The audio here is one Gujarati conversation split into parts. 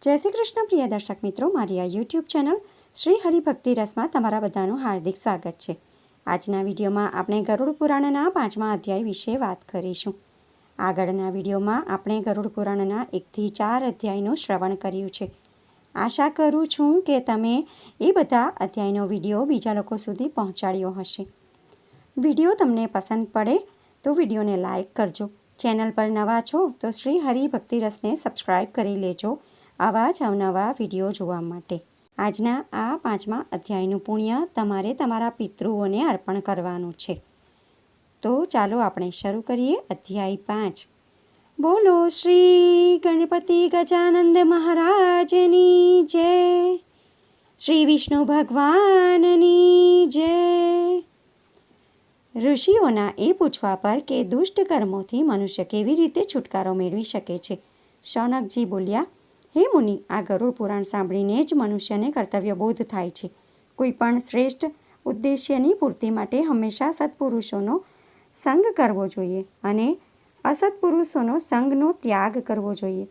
જય શ્રી કૃષ્ણ પ્રિય દર્શક મિત્રો, મારી આ યુટ્યુબ ચેનલ શ્રી હરિભક્તિ રસમાં તમારા બધાનું હાર્દિક સ્વાગત છે. આજના વિડીયોમાં આપણે ગરુડ પુરાણના 5મા અધ્યાય વિશે વાત કરીશું. આગળના વિડીયોમાં આપણે ગરુડ પુરાણના 1 થી 4 અધ્યાયનું શ્રવણ કર્યું છે. આશા કરું છું કે તમે એ બધા અધ્યાયનો વિડીયો બીજા લોકો સુધી પહોંચાડ્યો હશે. વિડીયો તમને પસંદ પડે તો વિડીયોને લાઇક કરજો. ચેનલ પર નવા છો તો શ્રી હરિભક્તિ રસને સબસ્ક્રાઈબ કરી લેજો આવા જ અવનવા વિડીયો જોવા માટે. આજના આ 5મા અધ્યાયનું પુણ્ય તમારે તમારા પિતૃઓને અર્પણ કરવાનું છે. તો ચાલો આપણે શરૂ કરીએ. અધ્યાય 5. બોલો શ્રી ગણપતિ ગજાનંદ મહારાજની જય. શ્રી વિષ્ણુ ભગવાનની જય. ઋષિઓના એ પૂછવા પર કે દુષ્ટ કર્મોથી મનુષ્ય કેવી રીતે છુટકારો મેળવી શકે છે, શૌનકજી બોલ્યા, હે મુનિ, આ ગરુડ પુરાણ સાંભળીને જ મનુષ્યને કર્તવ્યબોધ થાય છે. કોઈ પણ શ્રેષ્ઠ ઉદ્દેશ્યની પૂર્તિ માટે હંમેશા સત્પુરુષોનો સંગ કરવો જોઈએ અને અસત્પુરુષોનો સંગનો ત્યાગ કરવો જોઈએ.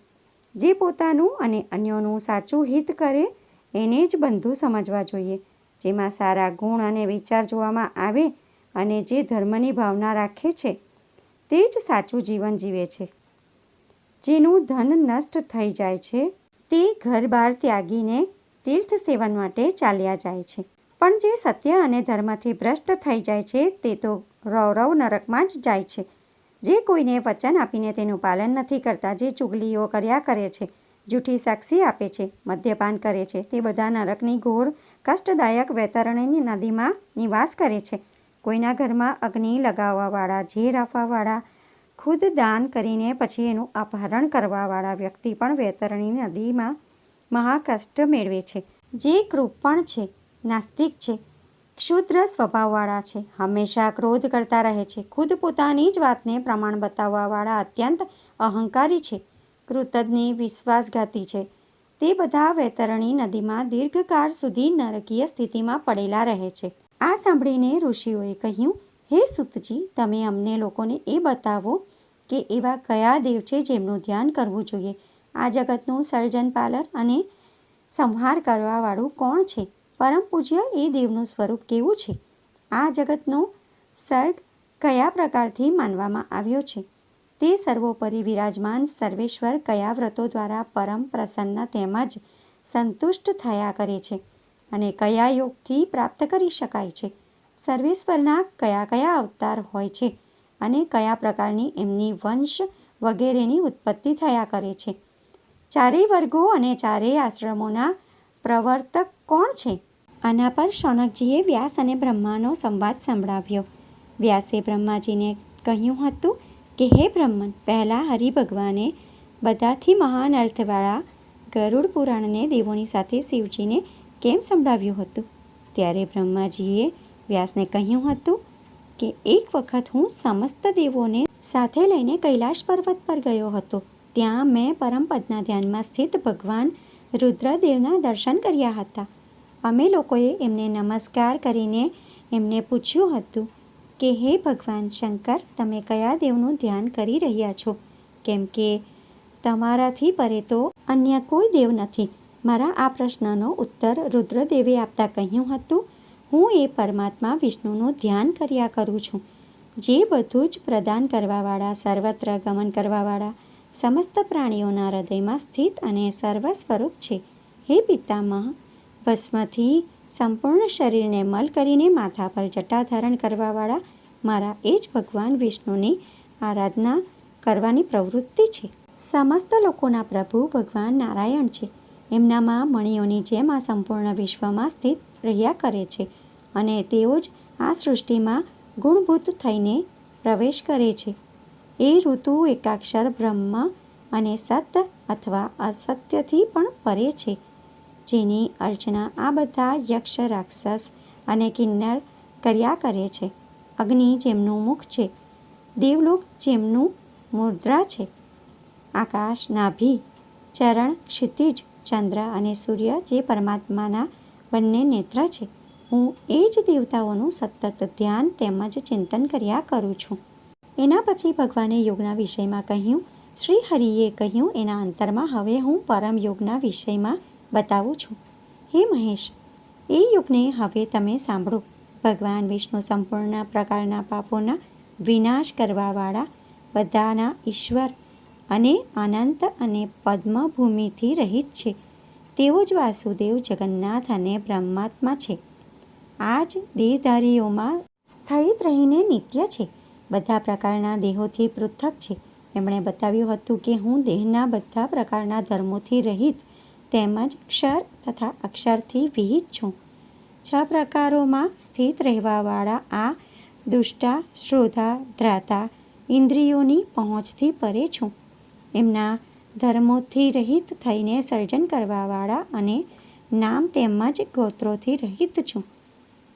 જે પોતાનું અને અન્યોનું સાચું હિત કરે એને જ બંધુ સમજવા જોઈએ. જેમાં સારા ગુણ અને વિચાર જોવામાં આવે અને જે ધર્મની ભાવના રાખે છે તે જ સાચું જીવન જીવે છે. જેનું ધન નષ્ટ થઈ જાય છે તે ઘર-બાર ત્યાગીને તીર્થ સેવન માટે ચાલ્યા જાય છે. પણ જે સત્ય અને ધર્મથી ભ્રષ્ટ થઈ જાય છે તે તો રવ નરકમાં જ જાય છે. જે કોઈને વચન આપીને તેનું પાલન નથી કરતા, જે ચુગલીઓ કર્યા કરે છે, જૂઠી સાક્ષી આપે છે, મદ્યપાન કરે છે, તે બધા નરકની ઘોર કષ્ટદાયક વૈતરણીની નદીમાં નિવાસ કરે છે. કોઈના ઘરમાં અગ્નિ લગાવવાવાળા, ઝેર આપવાવાળા, ખુદ દાન કરીને પછી એનું અપહરણ કરવાવાળા વ્યક્તિ પણ વૈતરણી નદીમાં મહાકષ્ટ મેળવે છે. જે કૃપણ છે, નાસ્તિક છે, ક્ષુદ્ર સ્વભાવવાળા છે, હંમેશા ક્રોધ કરતા રહે છે, ખુદ પોતાની જ વાતને પ્રમાણ બતાવવાવાળા અત્યંત અહંકારી છે, કૃતજ્ઞ વિશ્વાસઘાતી છે, તે બધા વૈતરણી નદીમાં દીર્ઘકાળ સુધી નરકીય સ્થિતિમાં પડેલા રહે છે. આ સાંભળીને ઋષિઓએ કહ્યું, હે સૂતજી, તમે અમને લોકોને એ બતાવો કે એવા કયા દેવ છે જેમનું ધ્યાન કરવું જોઈએ. આ જગતનું સર્જન, પાલન અને સંહાર કરવાવાળું કોણ છે? પરમ પૂજ્ય, એ દેવનું સ્વરૂપ કેવું છે? આ જગતનો સર્ગ કયા પ્રકારથી માનવામાં આવ્યો છે? તે સર્વોપરી વિરાજમાન સર્વેશ્વર કયા વ્રતો દ્વારા પરમ પ્રસન્ન તેમજ સંતુષ્ટ થયા કરે છે અને કયા યોગથી પ્રાપ્ત કરી શકાય છે? સર્વેશ્વરના કયા કયા અવતાર હોય છે અને કયા પ્રકારની એમની વંશ વગેરેની ઉત્પત્તિ થયા કરે છે? ચારેય વર્ગો અને ચારેય આશ્રમોના પ્રવર્તક કોણ છે? આના પર શૌનકજીએ વ્યાસ અને બ્રહ્માનો સંવાદ સંભળાવ્યો. વ્યાસે બ્રહ્માજીને કહ્યું હતું કે હે બ્રહ્મન, પહેલાં હરિભગવાને બધાથી મહાન અર્થવાળા ગરુડ પુરાણને દેવોની સાથે શિવજીને કેમ સંભળાવ્યું હતું? ત્યારે બ્રહ્માજીએ વ્યાસને કહ્યું હતું કે એક વખત હું સમસ્ત દેવોને સાથે લઈને કૈલાશ પર્વત પર ગયો હતો. ત્યાં મેં પરમપદના ધ્યાનમાં સ્થિત ભગવાન રુદ્રદેવના દર્શન કર્યા હતા. અમે લોકોએ એમને નમસ્કાર કરીને એમને પૂછ્યું હતું કે હે ભગવાન શંકર, તમે કયા દેવનું ધ્યાન કરી રહ્યા છો? કેમ કે તમારાથી પરે તો અન્ય કોઈ દેવ નથી. મારા આ પ્રશ્નનો ઉત્તર રુદ્રદેવે આપતા કહ્યું હતું, હું એ પરમાત્મા વિષ્ણુનું ધ્યાન કર્યા કરું છું, જે બધું જ પ્રદાન કરવાવાળા, સર્વત્ર ગમન કરવાવાળા, સમસ્ત પ્રાણીઓના હૃદયમાં સ્થિત અને સર્વ સ્વરૂપ છે. હે પિતામહ, ભસ્મથી સંપૂર્ણ શરીરને મલ કરીને માથા પર જટા ધારણ કરવાવાળા મારા એ જ ભગવાન વિષ્ણુની આરાધના કરવાની પ્રવૃત્તિ છે. સમસ્ત લોકોના પ્રભુ ભગવાન નારાયણ છે. એમનામાં મણીઓની જેમ આ સંપૂર્ણ વિશ્વમાં સ્થિત રહ્યા કરે છે અને તેઓ જ આ સૃષ્ટિમાં ગુણભૂત થઈને પ્રવેશ કરે છે. એ ઋતુ એકાક્ષર બ્રહ્મ અને સત્ય અથવા અસત્યથી પણ પરે છે, જેની અર્ચના આ બધા યક્ષ, રાક્ષસ અને કિન્નર કર્યા કરે છે. અગ્નિ જેમનું મુખ છે, દેવલોક જેમનું મુદ્રા છે, આકાશ, નાભી, ચરણ, ક્ષિતિજ, ચંદ્ર અને સૂર્ય જે પરમાત્માના બંને નેત્ર છે, હું એ જ દેવતાઓનું સતત ધ્યાન તેમજ ચિંતન કર્યા કરું છું. એના પછી ભગવાને યોગના વિષયમાં કહ્યું શ્રી હરિએ કહ્યું, એના અંતરમાં હવે હું પરમ યોગના વિષયમાં બતાવું છું. હે મહેશ, એ યુગને હવે તમે સાંભળો. ભગવાન વિષ્ણુ સંપૂર્ણ પ્રકારના પાપોના વિનાશ કરવાવાળા, બધાના ઈશ્વર અને અનંત અને પદ્મભૂમિથી રહિત છે. તેઓ જ વાસુદેવ, જગન્નાથ અને બ્રહ્માત્મા છે. આ જ દેહધારીઓમાં સ્થિત રહીને નિત્ય છે. બધા પ્રકારના દેહોથી પૃથક છે. એમણે બતાવ્યું હતું કે હું દેહના બધા પ્રકારના ધર્મોથી રહિત તેમજ ક્ષર તથા અક્ષરથી વિહિત છું. 6 પ્રકારોમાં સ્થિત રહેવાવાળા આ દુષ્ટા, શ્રોતા, ધ્રાતા ઇન્દ્રિયોની પહોંચથી પરે છું. એમના ધર્મોથી રહિત થઈને સર્જન કરવાવાળા અને નામ તેમજ ગોત્રોથી રહિત છું.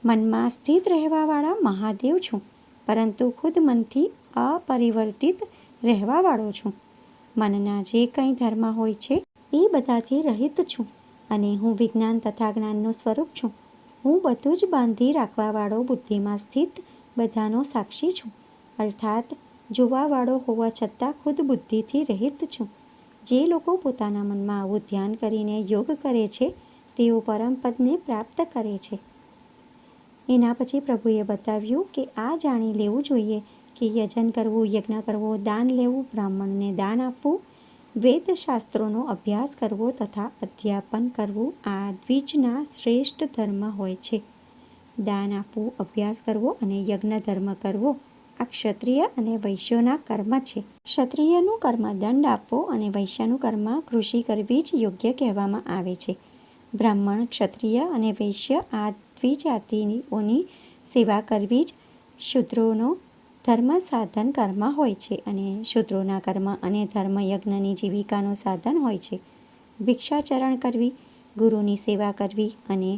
મનમાં સ્થિત રહેવાવાળા મહાદેવ છું, પરંતુ ખુદ મનથી અપરિવર્તિત રહેવાવાળો છું. મનના જે કંઈ ધર્મ હોય છે એ બધાથી રહિત છું અને હું વિજ્ઞાન તથા જ્ઞાનનું સ્વરૂપ છું. હું બધું જ બાંધી રાખવાવાળો, બુદ્ધિમાં સ્થિત બધાનો સાક્ષી છું, અર્થાત જોવાવાળો હોવા છતાં ખુદ બુદ્ધિથી રહિત છું. જે લોકો પોતાના મનમાં આવું ધ્યાન કરીને યોગ કરે છે તેઓ પરમપદને પ્રાપ્ત કરે છે. એના પછી પ્રભુએ બતાવ્યું કે આ જાણી લેવું જોઈએ કે યજન કરવું, યજ્ઞ કરવો, દાન લેવું, બ્રાહ્મણને દાન આપવું, વેદશાસ્ત્રોનો અભ્યાસ કરવો તથા અધ્યાપન કરવું આ દ્વિજના શ્રેષ્ઠ ધર્મ હોય છે. દાન આપવું, અભ્યાસ કરવો અને યજ્ઞ ધર્મ કરવો આ ક્ષત્રિય અને વૈશ્યોના કર્મ છે. ક્ષત્રિયનું કર્મ દંડ આપવો અને વૈશ્યનું કર્મ કૃષિ કરવી જ યોગ્ય કહેવામાં આવે છે. બ્રાહ્મણ, ક્ષત્રિય અને વૈશ્ય આ દ્વિજાતિઓની સેવા કરવી જ શૂદ્રોનો ધર્મ સાધન કર્મ હોય છે અને શૂદ્રોના કર્મ અને ધર્મ યજ્ઞની જીવિકાનું સાધન હોય છે. ભિક્ષાચરણ કરવી, ગુરુની સેવા કરવી અને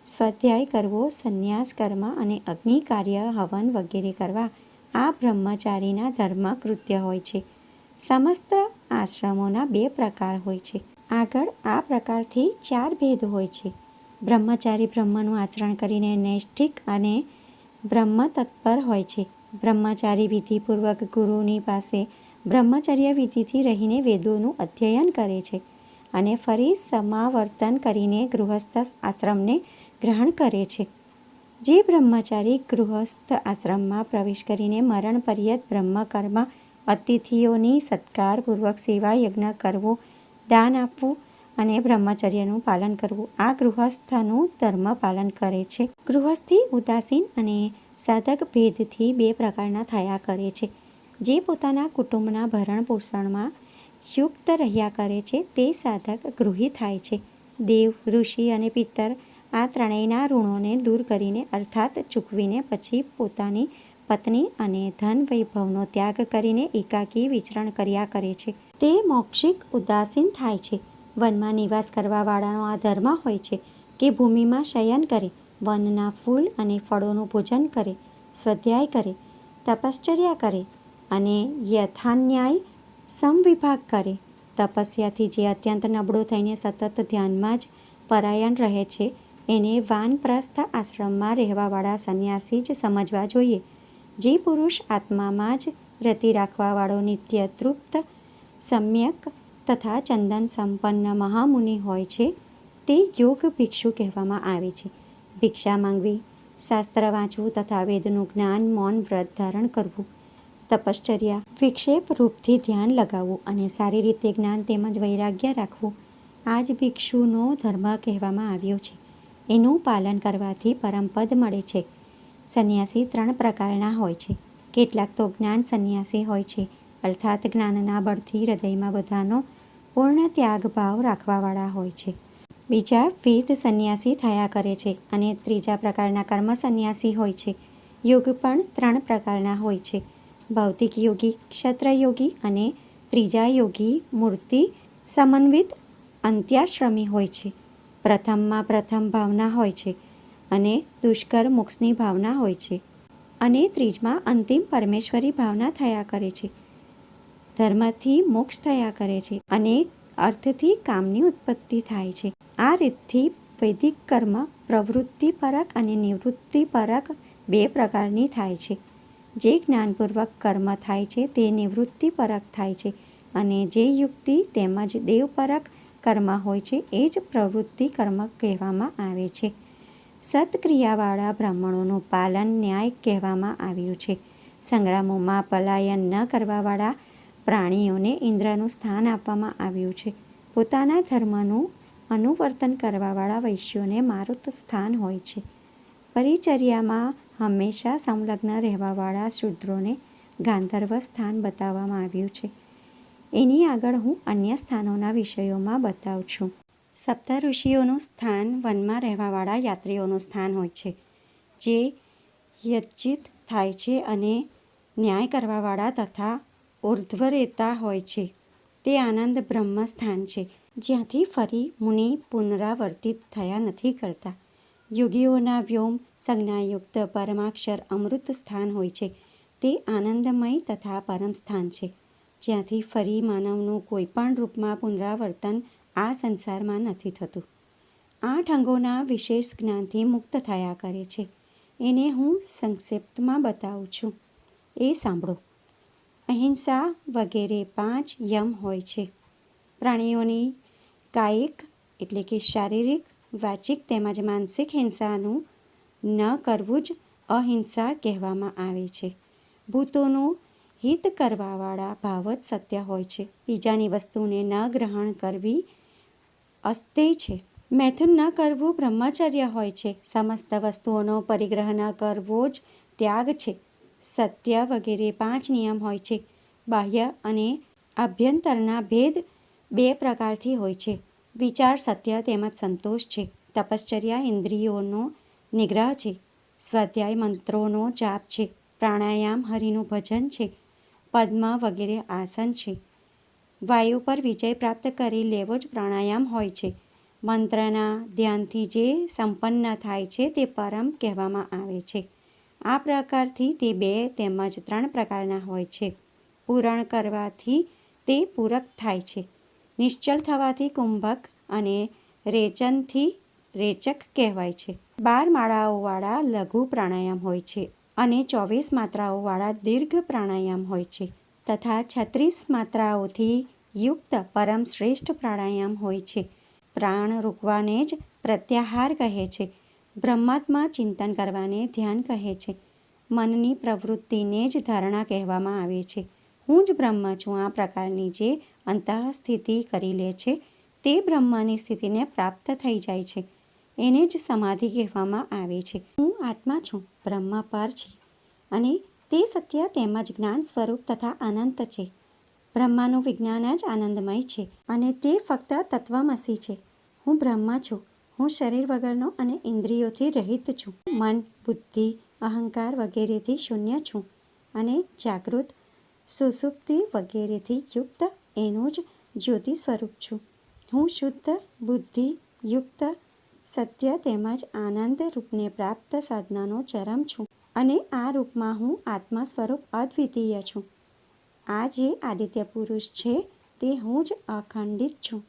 સ્વાધ્યાય કરવો, સંન્યાસ કર્મ અને અગ્નિ કાર્ય, હવન વગેરે કરવા આ બ્રહ્મચારીના ધર્મ કૃત્ય હોય છે. સમસ્ત આશ્રમોના 2 પ્રકાર હોય છે. આગળ આ પ્રકારથી 4 ભેદ હોય છે. બ્રહ્મચારી બ્રહ્મનું આચરણ કરીને નૈષ્ઠિક અને બ્રહ્મ તત્પર હોય છે. બ્રહ્મચારી વિધિપૂર્વક ગુરુની પાસે બ્રહ્મચર્ય વિધિથી રહીને વેદોનું અધ્યયન કરે છે અને ફરી સમાવર્તન કરીને ગૃહસ્થ આશ્રમને ગ્રહણ કરે છે. જે બ્રહ્મચારી ગૃહસ્થ આશ્રમમાં પ્રવેશ કરીને મરણ પર્યંત બ્રહ્મકર્મ, અતિથિઓની સત્કારપૂર્વક સેવા, યજ્ઞ કરવો, દાન આપવું અને બ્રહ્મચર્યનું પાલન કરવું આ ગૃહસ્થનું ધર્મ પાલન કરે છે. ગૃહસ્થી ઉદાસીન અને સાધક ભેદથી 2 પ્રકારના થયા કરે છે. જે પોતાના કુટુંબના ભરણ પોષણમાં યુક્ત રહ્યા કરે છે તે સાધક ગૃહી થાય છે. દેવ, ઋષિ અને પિત્તર આ ત્રણેયના ઋણોને દૂર કરીને અર્થાત ચૂકવીને પછી પોતાની પત્ની અને ધન વૈભવનો ત્યાગ કરીને એકાકી વિચરણ કર્યા કરે છે. તે મૌક્ષિક ઉદાસીન થાય છે. વનમાં નિવાસ કરવાવાળાનો આ ધર્મ હોય છે કે ભૂમિમાં શયન કરે, વનના ફૂલ અને ફળોનું ભોજન કરે, સ્વાધ્યાય કરે, તપશ્ચર્યા કરે અને યથાન્યાય સમવિભાગ કરે. તપસ્યાથી જે અત્યંત નબળો થઈને સતત ધ્યાનમાં જ પરાયણ રહે છે એને વાનપ્રસ્થ આશ્રમમાં રહેવાવાળા સંન્યાસી જ સમજવા જોઈએ. જે પુરુષ આત્મામાં જ રતિ રાખવાવાળો, નિત્ય તૃપ્ત, સમ્યક તથા ચંદન સંપન્ન મહામુનિ હોય છે તે યોગ ભિક્ષુ કહેવામાં આવે છે. ભિક્ષા માંગવી, શાસ્ત્ર વાંચવું તથા વેદનું જ્ઞાન, મૌન વ્રત ધારણ કરવું, તપશ્ચર્યા, વિક્ષેપ રૂપથી ધ્યાન લગાવવું અને સારી રીતે જ્ઞાન તેમજ વૈરાગ્ય રાખવું આ જ ભિક્ષુનો ધર્મ કહેવામાં આવ્યો છે. એનું પાલન કરવાથી પરમપદ મળે છે. સંન્યાસી 3 પ્રકારના હોય છે. કેટલાક તો જ્ઞાન સંન્યાસી હોય છે, અર્થાત જ્ઞાનના બળથી હૃદયમાં બધાનો પૂર્ણ ત્યાગ ભાવ રાખવાવાળા હોય છે. બીજા વેદ સંન્યાસી થયા કરે છે અને ત્રીજા પ્રકારના કર્મ સંન્યાસી હોય છે. યોગ પણ 3 પ્રકારના હોય છે. ભૌતિક યોગી, ક્ષત્રયોગી અને ત્રીજા યોગી મૂર્તિ સમન્વિત અંત્યાશ્રમી હોય છે. પ્રથમમાં પ્રથમ ભાવના હોય છે અને દુષ્કર મોક્ષની ભાવના હોય છે અને ત્રીજમાં અંતિમ પરમેશ્વરી ભાવના થયા કરે છે. ધર્મથી મોક્ષ થયા કરે છે અને અર્થથી કામની ઉત્પત્તિ થાય છે. આ રીતથી વૈદિક કર્મ પ્રવૃત્તિપરક અને નિવૃત્તિપરક 2 પ્રકારની થાય છે. જે જ્ઞાનપૂર્વક કર્મ થાય છે તે નિવૃત્તિપરક થાય છે અને જે યુક્તિ તેમજ દેવપરક કર્મ હોય છે એ જ પ્રવૃત્તિ કર્મ કહેવામાં આવે છે. સત્ક્રિયાવાળા બ્રાહ્મણોનું પાલન ન્યાય કહેવામાં આવ્યું છે. સંગ્રામોમાં પલાયન ન કરવાવાળા પ્રાણીઓને ઇન્દ્રનું સ્થાન આપવામાં આવ્યું છે. પોતાના ધર્મનું અનુવર્તન કરવાવાળા વૈશ્યોને મારુત સ્થાન હોય છે. પરિચર્યામાં હંમેશા સંલગ્ન રહેવાવાળા શૂદ્રોને ગાંધર્વ સ્થાન બતાવવામાં આવ્યું છે. એની આગળ હું અન્ય સ્થાનોના વિષયોમાં બતાવું છું. સપ્તઋષિઓનું સ્થાન વનમાં રહેવાવાળા યાત્રીઓનું સ્થાન હોય છે. જે યજ્જિત થાય છે અને ન્યાય કરવાવાળા તથા ઉર્ધ્વરેતા હોય છે. તે આનંદ બ્રહ્મ સ્થાન છે, જ્યાંથી ફરી મુનિ પુનરાવર્તિત થયા નથી કરતા. યોગીઓના વ્યોમ સંજ્ઞાયુક્ત પરમાક્ષર અમૃત સ્થાન હોય છે. તે આનંદમય તથા પરમ સ્થાન છે, જ્યાંથી ફરી માનવનું કોઈ પણ રૂપમાં પુનરાવર્તન આ સંસારમાં નથી થતું. 8 અંગોના વિશેષ જ્ઞાનથી મુક્ત થયા કરે છે. એને હું સંક્ષિપ્તમાં બતાવું છું, એ સાંભળો. અહિંસા વગેરે 5 યમ હોય છે. પ્રાણીઓની કાયિક એટલે કે શારીરિક, વાચિક તેમજ માનસિક હિંસાનું ન કરવું જ અહિંસા કહેવામાં આવે છે. ભૂતોનું હિત કરવાવાળા ભાવ જ સત્ય હોય છે. બીજાની વસ્તુને ન ગ્રહણ કરવી અસ્તેય છે. મૈથુન ન કરવું બ્રહ્મચર્ય હોય છે. સમસ્ત વસ્તુઓનો પરિગ્રહ ન કરવો જ ત્યાગ છે. સત્ય વગેરે 5 નિયમ હોય છે. બાહ્ય અને આભ્યંતરના ભેદ 2 પ્રકારથી હોય છે. વિચાર સત્ય તેમજ સંતોષ છે. તપશ્ચર્યા ઇન્દ્રિયોનો નિગ્રહ છે. સ્વાધ્યાય મંત્રોનો જાપ છે. પ્રાણાયામ હરિનું ભજન છે. પદ્મ વગેરે આસન છે. વાયુ પર વિજય પ્રાપ્ત કરી લેવો જ પ્રાણાયામ હોય છે. મંત્રના ધ્યાનથી જે સંપન્ન થાય છે તે પરમ કહેવામાં આવે છે. આ પ્રકારથી તે 2 તેમજ 3 પ્રકારના હોય છે. પૂરણ કરવાથી તે પૂરક થાય છે. નિશ્ચલ થવાથી કુંભક અને રેચનથી રેચક કહેવાય છે. 12 માળાઓવાળા લઘુ પ્રાણાયામ હોય છે અને 24 માત્રાઓવાળા દીર્ઘ પ્રાણાયામ હોય છે તથા 36 માત્રાઓથી યુક્ત પરમ શ્રેષ્ઠ પ્રાણાયામ હોય છે. પ્રાણ રોકવાને જ પ્રત્યાહાર કહે છે. બ્રહ્માત્મા ચિંતન કરવાને ધ્યાન કહે છે. મનની પ્રવૃત્તિને જ ધારણા કહેવામાં આવે છે. હું જ બ્રહ્મ છું. આ પ્રકારની જે અંતઃસ્થિતિ કરી લે છે તે બ્રહ્મની સ્થિતિને પ્રાપ્ત થઈ જાય છે. એને જ સમાધિ કહેવામાં આવે છે. હું આત્મા છું, બ્રહ્મ પર છે અને તે સત્ય તેમજ જ્ઞાન સ્વરૂપ તથા અનંત છે. બ્રહ્માનું વિજ્ઞાન જ આનંદમય છે અને તે ફક્ત તત્વમસી છે. હું બ્રહ્મ છું. હું શરીર વગરનો અને ઇન્દ્રિયોથી રહિત છું. મન, બુદ્ધિ, અહંકાર વગેરેથી શૂન્ય છું અને જાગૃત, સુષુપ્તિ વગેરેથી યુક્ત એનું જ જ્યોતિ સ્વરૂપ છું. હું શુદ્ધ બુદ્ધિ યુક્ત સત્ય તેમજ આનંદ રૂપને પ્રાપ્ત સાધનાનો ચરમ છું અને આ રૂપમાં હું આત્મા સ્વરૂપ અદ્વિતીય છું. આ જે આદિત્ય પુરુષ છે તે હું જ અખંડિત છું.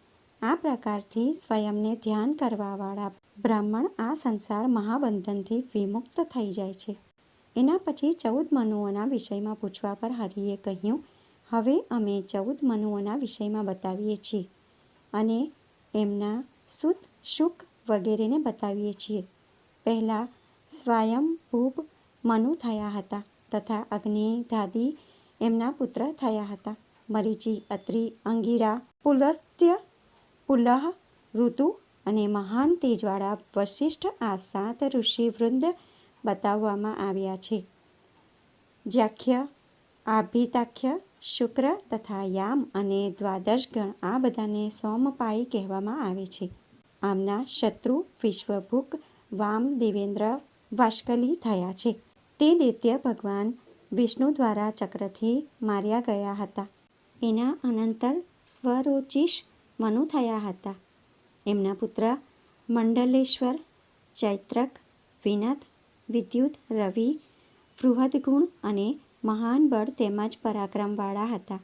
આ પ્રકારથી સ્વયંને ધ્યાન કરવાવાળા બ્રાહ્મણ આ સંસાર મહાબંધનથી વિમુક્ત થઈ જાય છે. એના પછી 14 મનુઓના વિષયમાં પૂછવા પર હરિએ કહ્યું, હવે અમે 14 મનુઓના વિષયમાં બતાવીએ છીએ અને એમના સુત, શુક વગેરેને બતાવીએ છીએ. પહેલાં સ્વયંભૂ મનુ થયા હતા તથા અગ્નિધાદી એમના પુત્ર થયા હતા. મરીચી, અત્રિ, અંગિરા, પુલસ્ત્ય, પુલહ, ઋતુ અને મહાન તેજવાળા વશિષ્ઠ આ 7 ઋષિવૃંદ બતાવવામાં આવ્યા છે. જ્યાખ્ય, આભિતાખ્ય, શુક્ર તથા યામ અને દ્વાદશગણ આ બધાને સોમપાઈ કહેવામાં આવે છે. આમના શત્રુ વિશ્વભુક વામ દેવેન્દ્ર વાષ્કલી થયા છે. તે દૈત્ય ભગવાન વિષ્ણુ દ્વારા ચક્રથી માર્યા ગયા હતા. એના અનંતર સ્વરોચિષ મનુ થયા હતા. એમના પુત્ર મંડલેશ્વર, ચૈત્રક, વિનત, વિદ્યુત, રવિ, બૃહદગુણ અને મહાન બળ તેમજ પરાક્રમવાળા હતા.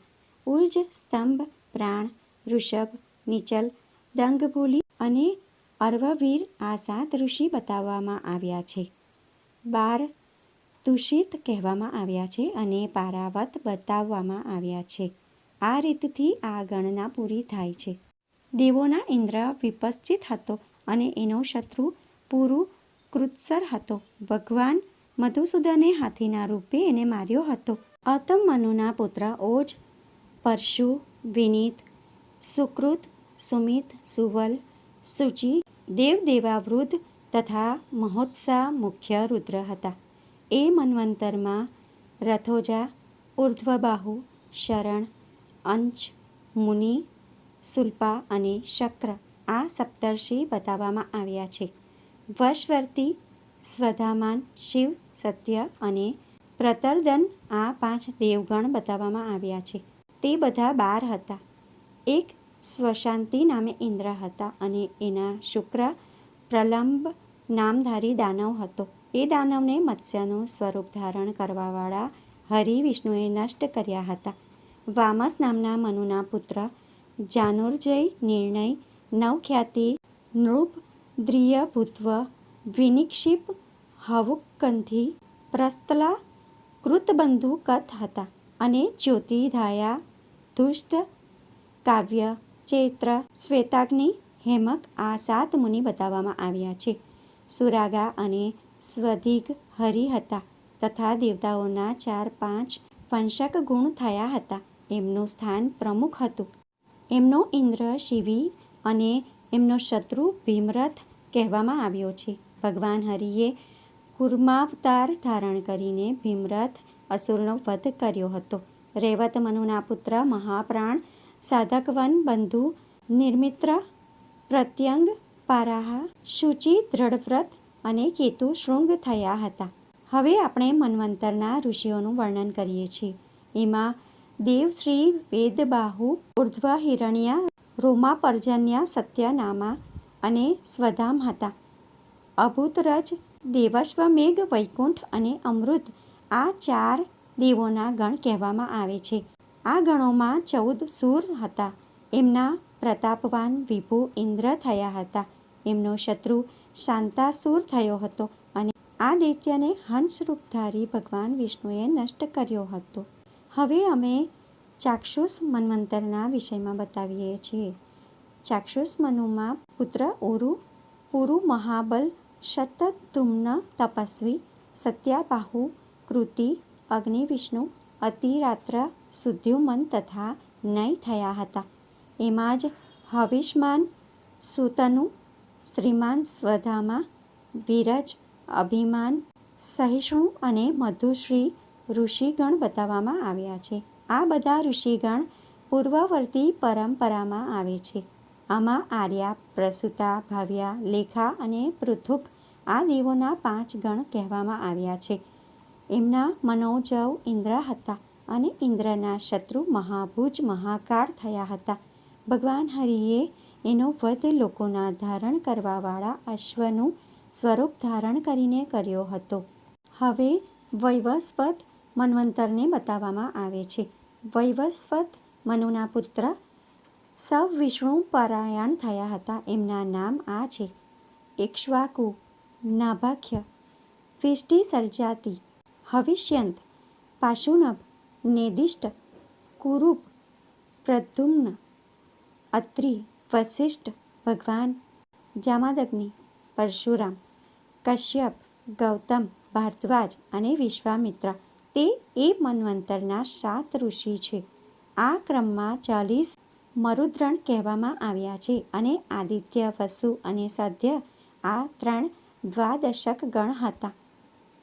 ઉર્જ, સ્તંભ, પ્રાણ, ઋષભ, નીચલ, દંગભૂલી અને અર્વવીર આ 7 ઋષિ બતાવવામાં આવ્યા છે. 12 તુષિત કહેવામાં આવ્યા છે અને પારાવત બતાવવામાં આવ્યા છે. આ રીતથી આ ગણના પૂરી થાય છે. દેવોના ઇન્દ્ર વિપશ્ચિત હતો અને એનો શત્રુ પુરુ કૃત્સર હતો. ભગવાન મધુસૂદને હાથીના રૂપે એને માર્યો હતો. અતમ મનુના પુત્ર ઓજ, પરશુ, વિનીત, સુકૃત, સુમિત, સુવલ, શુચિ, દેવદેવાવૃદ્ધ તથા મહોત્સા મુખ્ય રુદ્ર હતા. એ મન્વંતરમાં રથોજા, ઉર્ધ્વબાહુ, શરણ, અંશ, મુનિ, શુલ્પા અને શક્ર આ સપ્તર્ષિ બતાવવામાં આવ્યા છે. વશવર્તી, સ્વધામાન, શિવ, સત્ય અને પ્રતરદન આ 5 દેવગણ બતાવવામાં આવ્યા છે. તે બધા 12 હતા. એક સ્વશાંતિ નામે ઇન્દ્ર હતા અને એના શુક્ર પ્રલંબ નામધારી દાનવ હતો. એ દાનવને મત્સ્યનું સ્વરૂપ ધારણ કરવાવાળા હરિ વિષ્ણુએ નષ્ટ કર્યા હતા. વામસ નામના મનુના પુત્ર જાનુર્જય, નિર્ણય, નવખ્યાતિ, નૃપ, દ્રિય, ભૂત્વ, વિનિક્ષિપ, હવુકંથી, પ્રસ્તલા, કૃતબંધુ કથ હતા અને જ્યોતિધાયા, ધુષ્ટ, કાવ્ય, ચૈત્ર, શ્વેતાગ્નિ, હેમક આ 7 મુનિ બતાવવામાં આવ્યા છે. સુરાગા અને સ્વધિગ હરિ હતા તથા દેવતાઓના 4-5 વંશક ગુણ થયા હતા. એમનું સ્થાન પ્રમુખ હતું. એમનો ઇન્દ્ર શિવી અને એમનો શત્રુ ભીમરથ કહેવામાં આવ્યો છે. ભગવાન હરિએ કૂર્માવતાર ધારણ કરીને ભીમરથ અસુરનો વધ કર્યો હતો. રૈવત મનુના પુત્ર મહાપ્રાણ, સાધકવન, બંધુ, નિર્મિત્ર, પ્રત્યંગ, પારાહા, શુચિ, દ્રઢવ્રત અને કેતુ શૃંગ થયા હતા. હવે આપણે મન્વંતરના ઋષિઓનું વર્ણન કરીએ છીએ. એમાં દેવશ્રી, વેદબાહુ, ઉર્ધ્વ હિરણ્યા, રોમાપર્જન્ય, સત્યનામા અને સ્વધામ હતા. અભૂતરજ, દેવશ્વમેઘ, વૈકુંઠ અને અમૃત આ 4 દેવોના ગણ કહેવામાં આવે છે. આ ગણોમાં 14 સૂર હતા. એમના પ્રતાપવાન વિભુ ઇન્દ્ર થયા હતા. એમનો શત્રુ શાંતાસુર થયો હતો અને આ દૈત્યને હંસરૂપધારી ભગવાન વિષ્ણુએ નષ્ટ કર્યો હતો. હવે અમે ચાક્ષુષ મન્વંતરના વિષયમાં બતાવીએ છીએ. ચાક્ષુષ મનુમાં પુત્ર ઉરુ, પુરુ મહાબલ, શતધુમ્ન તપસ્વી, સત્યાબાહુ, કૃતિ, અગ્નિ વિષ્ણુ, અતિરાત્ર, સુદ્યુમન તથા નય થયા હતા. એમાં જ હવિષ્માન, સુતનુ, શ્રીમાન, સ્વધામા, વિરજ, અભિમાન, સહિષ્ણુ અને મધુશ્રી ઋષિગણ બતાવવામાં આવ્યા છે. આ બધા ઋષિગણ પૂર્વવર્તી પરંપરામાં આવે છે. આમાં આર્યા, પ્રસૂતા, ભાવ્યા, લેખા અને પૃથુક આ દેવોના 5 ગણ કહેવામાં આવ્યા છે. એમના મનોજવ ઇન્દ્ર હતા અને ઇન્દ્રના શત્રુ મહાભુજ મહાકાળ થયા હતા. ભગવાન હરિએ એનો વધ લોકોના ધારણ કરવાવાળા અશ્વનું સ્વરૂપ ધારણ કરીને કર્યો હતો. હવે વૈવસ્વત મન્વંતરને બતાવવામાં આવે છે. વૈવસ્વત મનુના પુત્ર સવિષ્ણુ પરાયણ થયા હતા. એમના નામ આ છે: ઇક્ષ્વાકુ, નાભાખ્ય, વિષ્ટિ સર્જાતિ, હવિષ્યંત, પાશુનભ, નેદિષ્ટ, કુરુપ, પ્રદ્યુમ્ન, અત્રિ, વસિષ્ઠ, ભગવાન, જામાદગ્નિ, પરશુરામ, કશ્યપ, ગૌતમ, ભારદ્વાજ અને વિશ્વામિત્ર તે એ મન્વંતરના 7 ઋષિ છે. આ ક્રમમાં 40 મરુદ્રણ કહેવામાં આવ્યા છે અને આદિત્ય, વસુ અને સધ્ય આ 3 દ્વાદશક ગણ હતા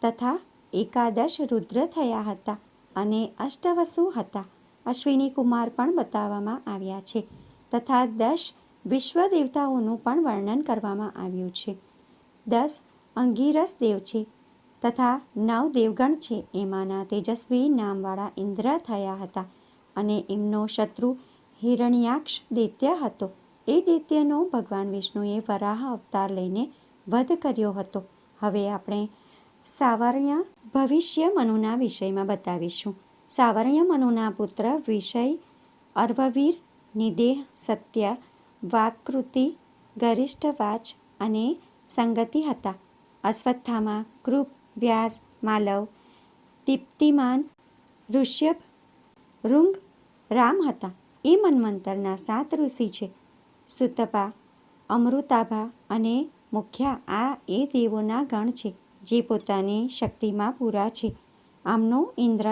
તથા 11 રુદ્ર થયા હતા અને અષ્ટવસુ હતા. અશ્વિની કુમાર પણ બતાવવામાં આવ્યા છે તથા 10 વિશ્વ દેવતાઓનું પણ વર્ણન કરવામાં આવ્યું છે. 10 અંગીરસ દેવ છે તથા 9 દેવગણ છે. એમાંના તેજસ્વી નામવાળા ઇન્દ્ર થયા હતા અને એમનો શત્રુ હિરણ્યાક્ષ દૈત્ય હતો. એ દૈત્યનો ભગવાન વિષ્ણુએ વરાહ અવતાર લઈને વધ કર્યો હતો. હવે આપણે સાવર્ણ્ય ભવિષ્ય મનુના વિષયમાં બતાવીશું. સાવર્ણ્ય મનુના પુત્ર વિષય, અર્વવીર, નિદેહ, સત્ય, વાક્કૃતિ, ગરિષ્ઠ વાચ અને સંગતિ હતા. અશ્વત્થામા, કૃપ, વ્યાસ, માલવ, દીપ્તિમાન, ઋષ્યભ, ઋંગ, રામ હતા એ મન્વંતરના 7 ઋષિ છે. સુતપા, અમૃતાભા અને મુખ્યા આ એ દેવોના ગણ છે જે પોતાની શક્તિમાં પૂરા છે. આમનો ઇન્દ્ર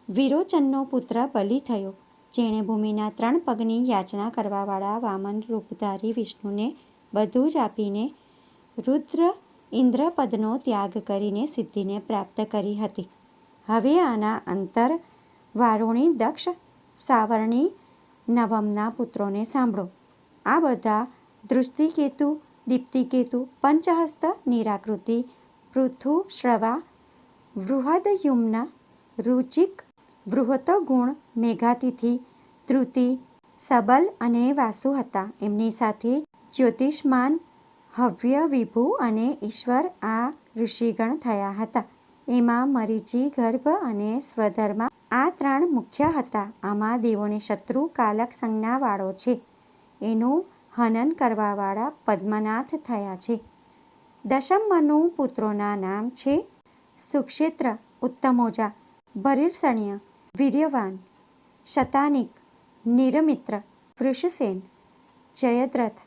વિરોચનનો પુત્ર બલિ થયો, જેણે ભૂમિના 3 પગની યાચના કરવાવાળા વામન રૂપધારી વિષ્ણુને બધું જ આપીને રુદ્ર ઇન્દ્રપદનો ત્યાગ કરીને સિદ્ધિને પ્રાપ્ત કરી હતી. હવે આના અંતર વારુણી, દક્ષ, સાવર્ણી, નવમના પુત્રોને સાંભળો. આ બધા દૃષ્ટિકેતુ, દીપ્તિકેતુ, પંચહસ્ત, નિરાકૃતિ, પૃથુ, શ્રવા, બૃહદયુમ્ન, રુચિક, બૃહતોગુણ, મેઘાતિથિ, ધૃતિ, સબલ અને વાસુ હતા. એમની સાથે જ્યોતિષ્માન, હવ્ય, વિભુ અને ઈશ્વર આ ઋષિગણ થયા હતા. એમાં મરીચી, ગર્ભ અને સ્વધર્મા આ 3 મુખ્ય હતા. આમાં દેવોને શત્રુ કાલક સંજ્ઞાવાળો છે. એનું હનન કરવાવાળા પદ્મનાથ થયા છે. દશમ મનુ પુત્રોના નામ છે સુક્ષેત્ર, ઉત્તમોજા, ભરીર્ષણ્ય, વીર્યવાન, શતાનિક, નિરમિત્ર, વૃષસેન, જયદ્રથ,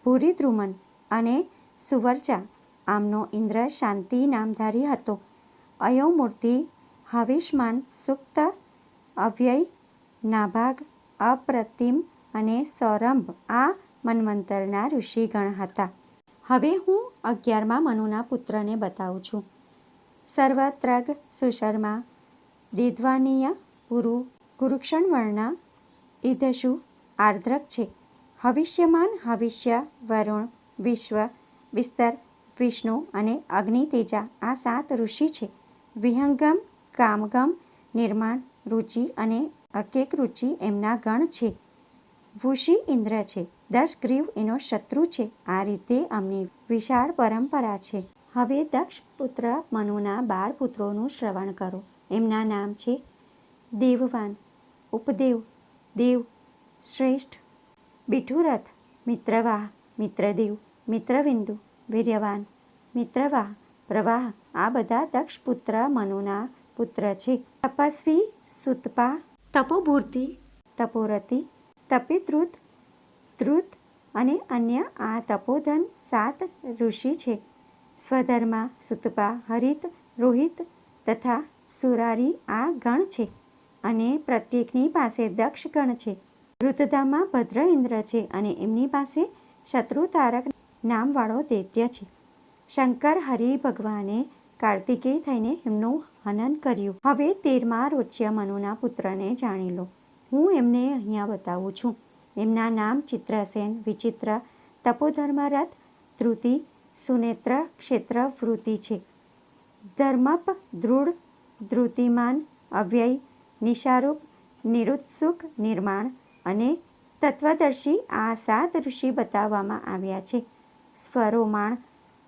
ભૂરિદ્રુમન અને સુવર્ચા. આમનો ઇન્દ્ર શાંતિ નામધારી હતો. અયોમૂર્તિ, હવિષ્માન, સુક્ત, અવ્યય, નાભાગ, અપ્રતિમ અને સૌરભ આ મન્વંતરના ઋષિગણ હતા. હવે હું 11મા મનુના પુત્રને બતાવું છું. સર્વત્રગ, સુશર્મા, દેધવાનીય, પુરુ, ગુરુક્ષણવર્ણ, ઇદશુ, આર્દ્રક છે. હવિષ્યમાન, હવિષ્ય, વરુણ, વિશ્વ, વિસ્તર, વિષ્ણુ અને અગ્નિતેજા આ 7 ઋષિ છે. વિહંગમ, કામગમ, નિર્માણ, રુચિ અને અકેક રુચિ એમના ગણ છે. વૃષિ ઇન્દ્ર છે. દશગ્રીવ એનો શત્રુ છે. આ રીતે અમની વિશાળ પરંપરા છે. હવે દક્ષ પુત્ર મનુના 12 પુત્રોનું શ્રવણ કરો. એમના નામ છે દેવવાન, ઉપદેવ, દેવ, શ્રેષ્ઠ, બિઠુરથ, મિત્રવાહ, મિત્રદેવ, મિત્રવિંદુ, વીર્યવાન, મિત્રવાહ, પ્રવાહ આ બધા દક્ષ પુત્ર મનુના પુત્ર છે. તપસ્વી સુતપા, તપોભૂર્તિ, તપોરતિ, તપિદ્રુત, ધ્રુત અને અન્ય આ તપોધન 7 ઋષિ છે. સ્વધર્મા, સુતપા, હરિત, રોહિત તથા સુરારી આ ગણ છે અને પ્રત્યેકની પાસે દક્ષ ગણ છે. વૃદ્ધધામમાં ભદ્ર ઇન્દ્ર છે અને એમની પાસે શત્રુતારક નામવાળો દૈત્ય છે. શંકર હરિ ભગવાને કાર્તિકેય થઈને એમનું હનન કર્યું. હવે 13મા રોચ્ય મનુના પુત્રને જાણી લો. હું એમને અહીંયા બતાવું છું. એમના નામ ચિત્રસેન, વિચિત્ર, તપોધર્મરથ, ધૃતિ, સુનેત્ર, ક્ષેત્ર, વૃત્તિ છે. ધર્મપ, દૃઢ, ધૃતિમાન, અવ્યય, નિશારૂપ, નિરુત્સુક, નિર્માણ અને તત્વદર્શી આ 7 ઋષિ બતાવવામાં આવ્યા છે. સ્વરોમાણ,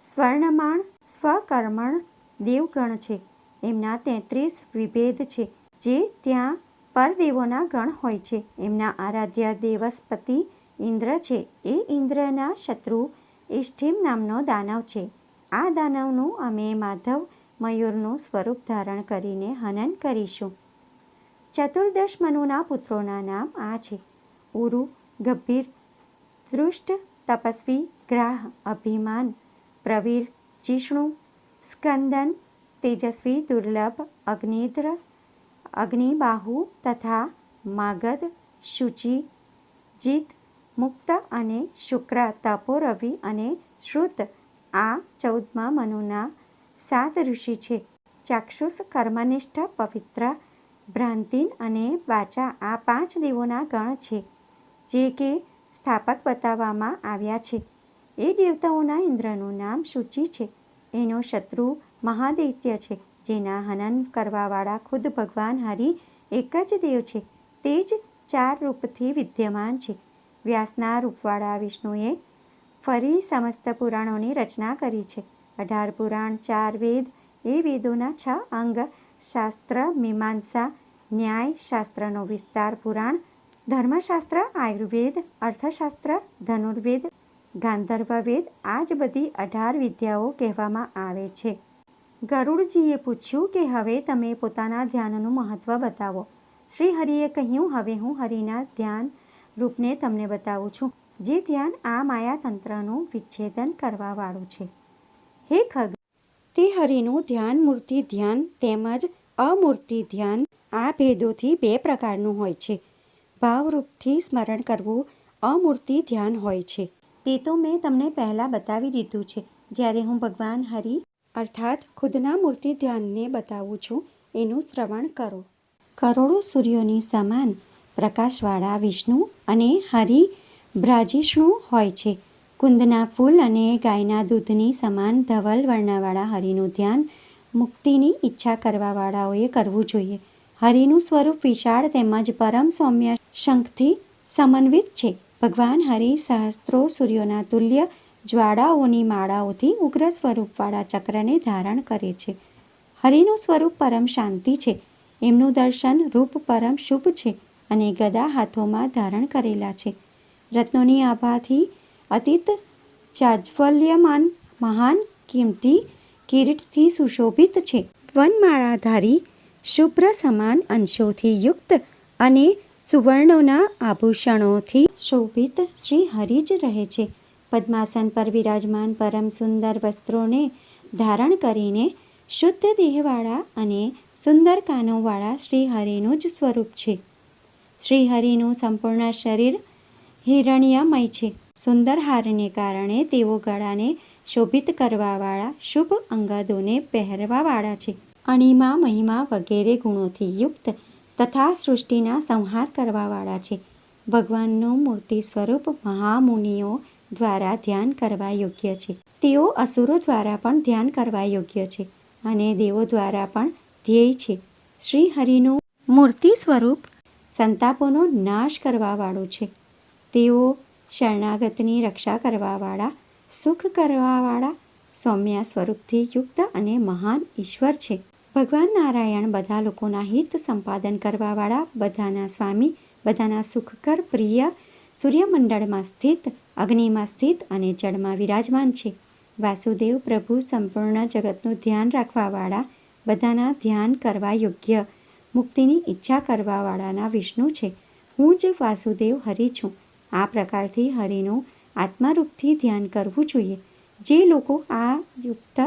સ્વર્ણમાણ, સ્વકર્મણ દેવગણ છે. એમના 33 વિભેદ છે જે ત્યાં પરદેવોના ગણ હોય છે. એમના આરાધ્ય દેવસ્પતિ ઇન્દ્ર છે. એ ઇન્દ્રના શત્રુ ઇષ્ઠિમ નામનો દાનવ છે. આ દાનવનું અમે માધવ મયુરનું સ્વરૂપ ધારણ કરીને હનન કરીશું. ચતુર્દશ મનુના પુત્રોના નામ આ છે: ઉરુ, ગંભીર, દૃષ્ટ, તપસ્વી, ગ્રાહ, અભિમાન, પ્રવીર, જિષ્ણુ, સ્કંદન, તેજસ્વી, દુર્લભ, અગ્નિદ્ર, અગ્નિબાહુ તથા માગધ, શુચિ, જીત, મુક્ત અને શુક્ર, તપો, રવિ અને શ્રુત આ 14મા મનુના 7 ઋષિ છે. ચાક્ષુષ, કર્મનિષ્ઠ, પવિત્ર, ભ્રાંતિન અને વાચા આ 5 દેવોના ગણ છે જે કે સ્થાપક બતાવવામાં આવ્યા છે. એ દેવતાઓના ઇન્દ્રનું નામ શુચિ છે. એનો શત્રુ મહાદૈત્ય છે જેના હનન કરવાવાળા ખુદ ભગવાન હરિ એક જ દેવ છે. તે જ 4 રૂપથી વિદ્યમાન છે. વ્યાસના રૂપવાળા વિષ્ણુએ ફરી સમસ્ત પુરાણોની રચના કરી છે. 18 પુરાણ, 4 વેદ, એ વેદોના 6 અંગ, શાસ્ત્ર, મીમાંસા, ન્યાય શાસ્ત્રનો વિસ્તાર પુરાણ, ધર્મશાસ્ત્ર, આયુર્વેદ, અર્થશાસ્ત્ર, ધનુર્વેદ, ગાંધર્વ વેદ આ જ બધી 18 વિદ્યાઓ કહેવામાં આવે છે. ગરુડજીએ પૂછ્યું કે હવે તમે પોતાના ધ્યાનનું મહત્વ બતાવો. શ્રી હરિએ કહ્યું, હવે હું હરિના ધ્યાન રૂપને તમને બતાવું છું, જે ધ્યાન આ માયાતંત્રનું વિચ્છેદન કરવાવાળું છે. હે ખગ, તે હરિનું ધ્યાન મૂર્તિ ધ્યાન તેમજ અમૂર્તિ ધ્યાન આ ભેદોથી 2 પ્રકારનું હોય છે. ભાવરૂપથી સ્મરણ કરવું અમૂર્તિ ધ્યાન હોય છે. તે તો મેં તમને પહેલાં બતાવી દીધું છે. જ્યારે હું ભગવાન હરિ અર્થાત ખુદના મૂર્તિ ધ્યાનને બતાવું છું, એનું શ્રવણ કરો. કરોડો સૂર્યોની સમાન પ્રકાશવાળા વિષ્ણુ અને હરિ બ્રાજિષ્ણુ હોય છે. કુંદના ફૂલ અને ગાયના દૂધની સમાન ધવલ વર્ણવાળા હરિનું ધ્યાન મુક્તિની ઈચ્છા કરવાવાળાઓએ કરવું જોઈએ. હરિનું સ્વરૂપ વિશાળ તેમજ પરમ સૌમ્ય શંખથી સમન્વિત છે. ભગવાન હરિ સહસ્ત્રો સૂર્યોના તુલ્ય જ્વાળાઓની માળાઓથી ઉગ્ર સ્વરૂપવાળા ચક્રને ધારણ કરે છે. હરિનું સ્વરૂપ પરમ શાંતિ છે. એમનું દર્શન રૂપ પરમ શુભ છે અને ગદા હાથોમાં ધારણ કરેલા છે. રત્નોની આભાથી અતીત જાજ્વલ્યમાન મહાન કિંમતી કિરીટથી સુશોભિત છે. વનમાળાધારી શુભ્ર સમાન અંશોથી યુક્ત અને સુવર્ણોના આભૂષણોથી શોભિત શ્રી હરિ જ રહે છે. પદ્માસન પર વિરાજમાન પરમ સુંદર વસ્ત્રોને ધારણ કરીને શુદ્ધ દેહવાળા અને સુંદર કાનોવાળા શ્રી હરિનું જ સ્વરૂપ છે. શ્રી હરિનું સંપૂર્ણ શરીર હિરણ્યમય છે. સુંદર હારને કારણે તેઓ ગળાને શોભિત કરવાવાળા શુભ અંગદોને પહેરવાવાળા છે. અણિમા મહિમા વગેરે ગુણોથી યુક્ત તથા સૃષ્ટિના સંહાર કરવાવાળા છે. ભગવાનનું મૂર્તિ સ્વરૂપ મહામુનિઓ દ્વારા ધ્યાન કરવા યોગ્ય છે. તેઓ અસુરો દ્વારા પણ ધ્યાન કરવા યોગ્ય છે અને દેવો દ્વારા પણ ધ્યેય છે. શ્રી હરિનું મૂર્તિ સ્વરૂપ સંતાપોનો નાશ કરવાવાળું છે. તેઓ શરણાગતની રક્ષા કરવાવાળા, સુખ કરવાવાળા, સૌમ્ય સ્વરૂપથી યુક્ત અને મહાન ઈશ્વર છે. ભગવાન નારાયણ બધા લોકોના હિત સંપાદન કરવાવાળા, બધાના સ્વામી, બધાના સુખકર પ્રિય, સૂર્યમંડળમાં સ્થિત, અગ્નિમાં સ્થિત અને જળમાં વિરાજમાન છે. વાસુદેવ પ્રભુ સંપૂર્ણ જગતનું ધ્યાન રાખવાવાળા, બધાના ધ્યાન કરવા યોગ્ય, મુક્તિની ઈચ્છા કરવાવાળાના વિષ્ણુ છે. હું જ વાસુદેવ હરિ છું. આ પ્રકારથી હરિનું આત્મારૂપથી ધ્યાન કરવું જોઈએ. જે લોકો આ યુક્ત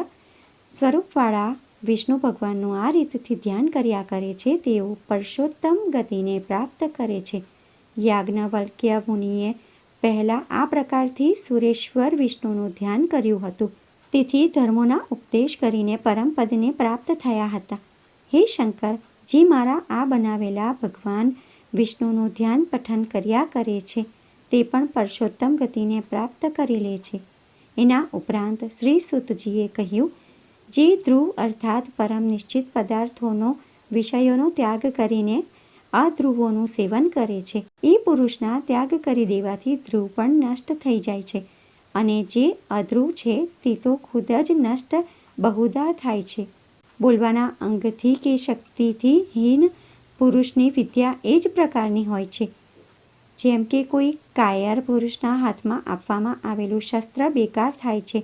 સ્વરૂપવાળા વિષ્ણુ ભગવાનનું આ રીતથી ધ્યાન કર્યા કરે છે, તેઓ પરષોત્તમ ગતિને પ્રાપ્ત કરે છે. યાજ્ઞવલ્ક્ય મુનિએ પહેલાં આ પ્રકારથી સુરેશ્વર વિષ્ણુનું ધ્યાન કર્યું હતું. તેથી ધર્મોના ઉપદેશ કરીને પરમપદને પ્રાપ્ત થયા હતા. હે શંકર, જે મારા આ બનાવેલા ભગવાન વિષ્ણુનું ધ્યાન પઠન કર્યા કરે છે, તે પણ પરષોત્તમ ગતિને પ્રાપ્ત કરી લે છે. એના ઉપરાંત શ્રી સુતજીએ કહ્યું, જે ધ્રુવ અર્થાત પરમ નિશ્ચિત પદાર્થોનો વિષયોનો ત્યાગ કરીને અધ્રુવોનું સેવન કરે છે, એ પુરુષના ત્યાગ કરી દેવાથી ધ્રુવ પણ નષ્ટ થઈ જાય છે અને જે અધ્રુવ છે તે તો ખુદ જ નષ્ટ બહુધા થાય છે. બોલવાના અંગથી કે શક્તિથી હીન પુરુષની વિદ્યા એ જ પ્રકારની હોય છે. જેમ કે કોઈ કાયર પુરુષના હાથમાં આપવામાં આવેલું શસ્ત્ર બેકાર થાય છે,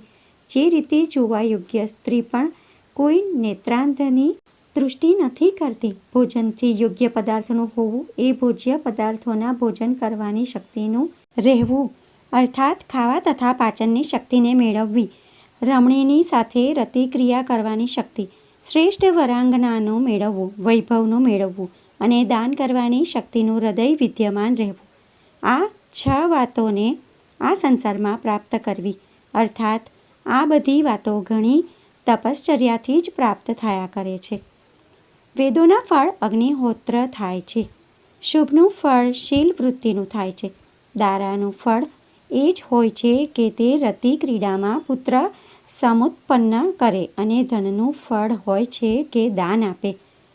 જે રીતે જોવા યોગ્ય સ્ત્રી પણ કોઈ નેત્રાંધની દૃષ્ટિ નથી કરતી. ભોજનથી યોગ્ય પદાર્થનું હોવું એ ભોજ્ય પદાર્થોના ભોજન કરવાની શક્તિનું રહેવું અર્થાત ખાવા તથા પાચનની શક્તિને મેળવવી, રમણીની સાથે રતિક્રિયા કરવાની શક્તિ, શ્રેષ્ઠ વરાંગનાનું મેળવવું, વૈભવનું મેળવવું અને દાન કરવાની શક્તિનું હૃદય વિદ્યમાન રહેવું. આ 6 વાતોને આ સંસારમાં પ્રાપ્ત કરવી અર્થાત આ બધી વાતો ઘણી તપશ્ચર્યાથી જ પ્રાપ્ત થયા કરે છે. વેદોના ફળ અગ્નિહોત્ર થાય છે. શુભનું ફળ શીલ વૃત્તિનું થાય છે. દારાનું ફળ એ જ હોય છે કે તે રતિ ક્રીડામાં પુત્ર સમુત્પન્ન કરે અને ધનનું ફળ હોય છે કે દાન આપે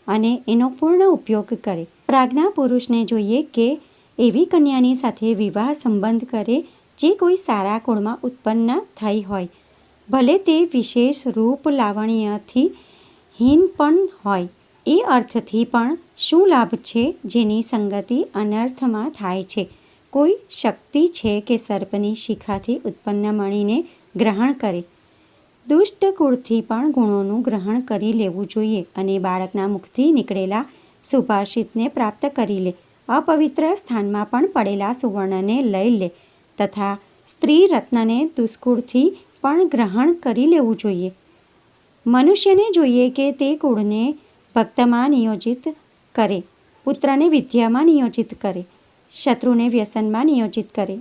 અને એનો પૂર્ણ ઉપયોગ કરે. પ્રાજ્ઞા પુરુષને જોઈએ કે એવી કન્યાની સાથે વિવાહ સંબંધ કરે જે કોઈ સારા કુળમાં ઉત્પન્ન થઈ હોય, ભલે તે વિશેષ રૂપ લાવણ્યથી હીન પણ હોય. એ અર્થથી પણ શું લાભ છે જેની સંગતિ અનર્થમાં થાય છે? કોઈ શક્તિ છે કે સર્પની શિખાથી ઉત્પન્ન મણીને ગ્રહણ કરે. દુષ્ટ કુળથી પણ ગુણોનું ગ્રહણ કરી લેવું જોઈએ અને બાળકના મુખથી નીકળેલા સુભાષિતને પ્રાપ્ત કરી લે, અપવિત્ર સ્થાનમાં પણ પડેલા સુવર્ણને લઈ લે તથા સ્ત્રી રત્નને દુષ્કુળથી પણ ગ્રહણ કરી લેવું જોઈએ. મનુષ્યને જોઈએ કે તે કુળને ભક્તમાં નિયોજિત કરે, પુત્રને વિદ્યામાં નિયોજિત કરે, શત્રુને વ્યસનમાં નિયોજિત કરે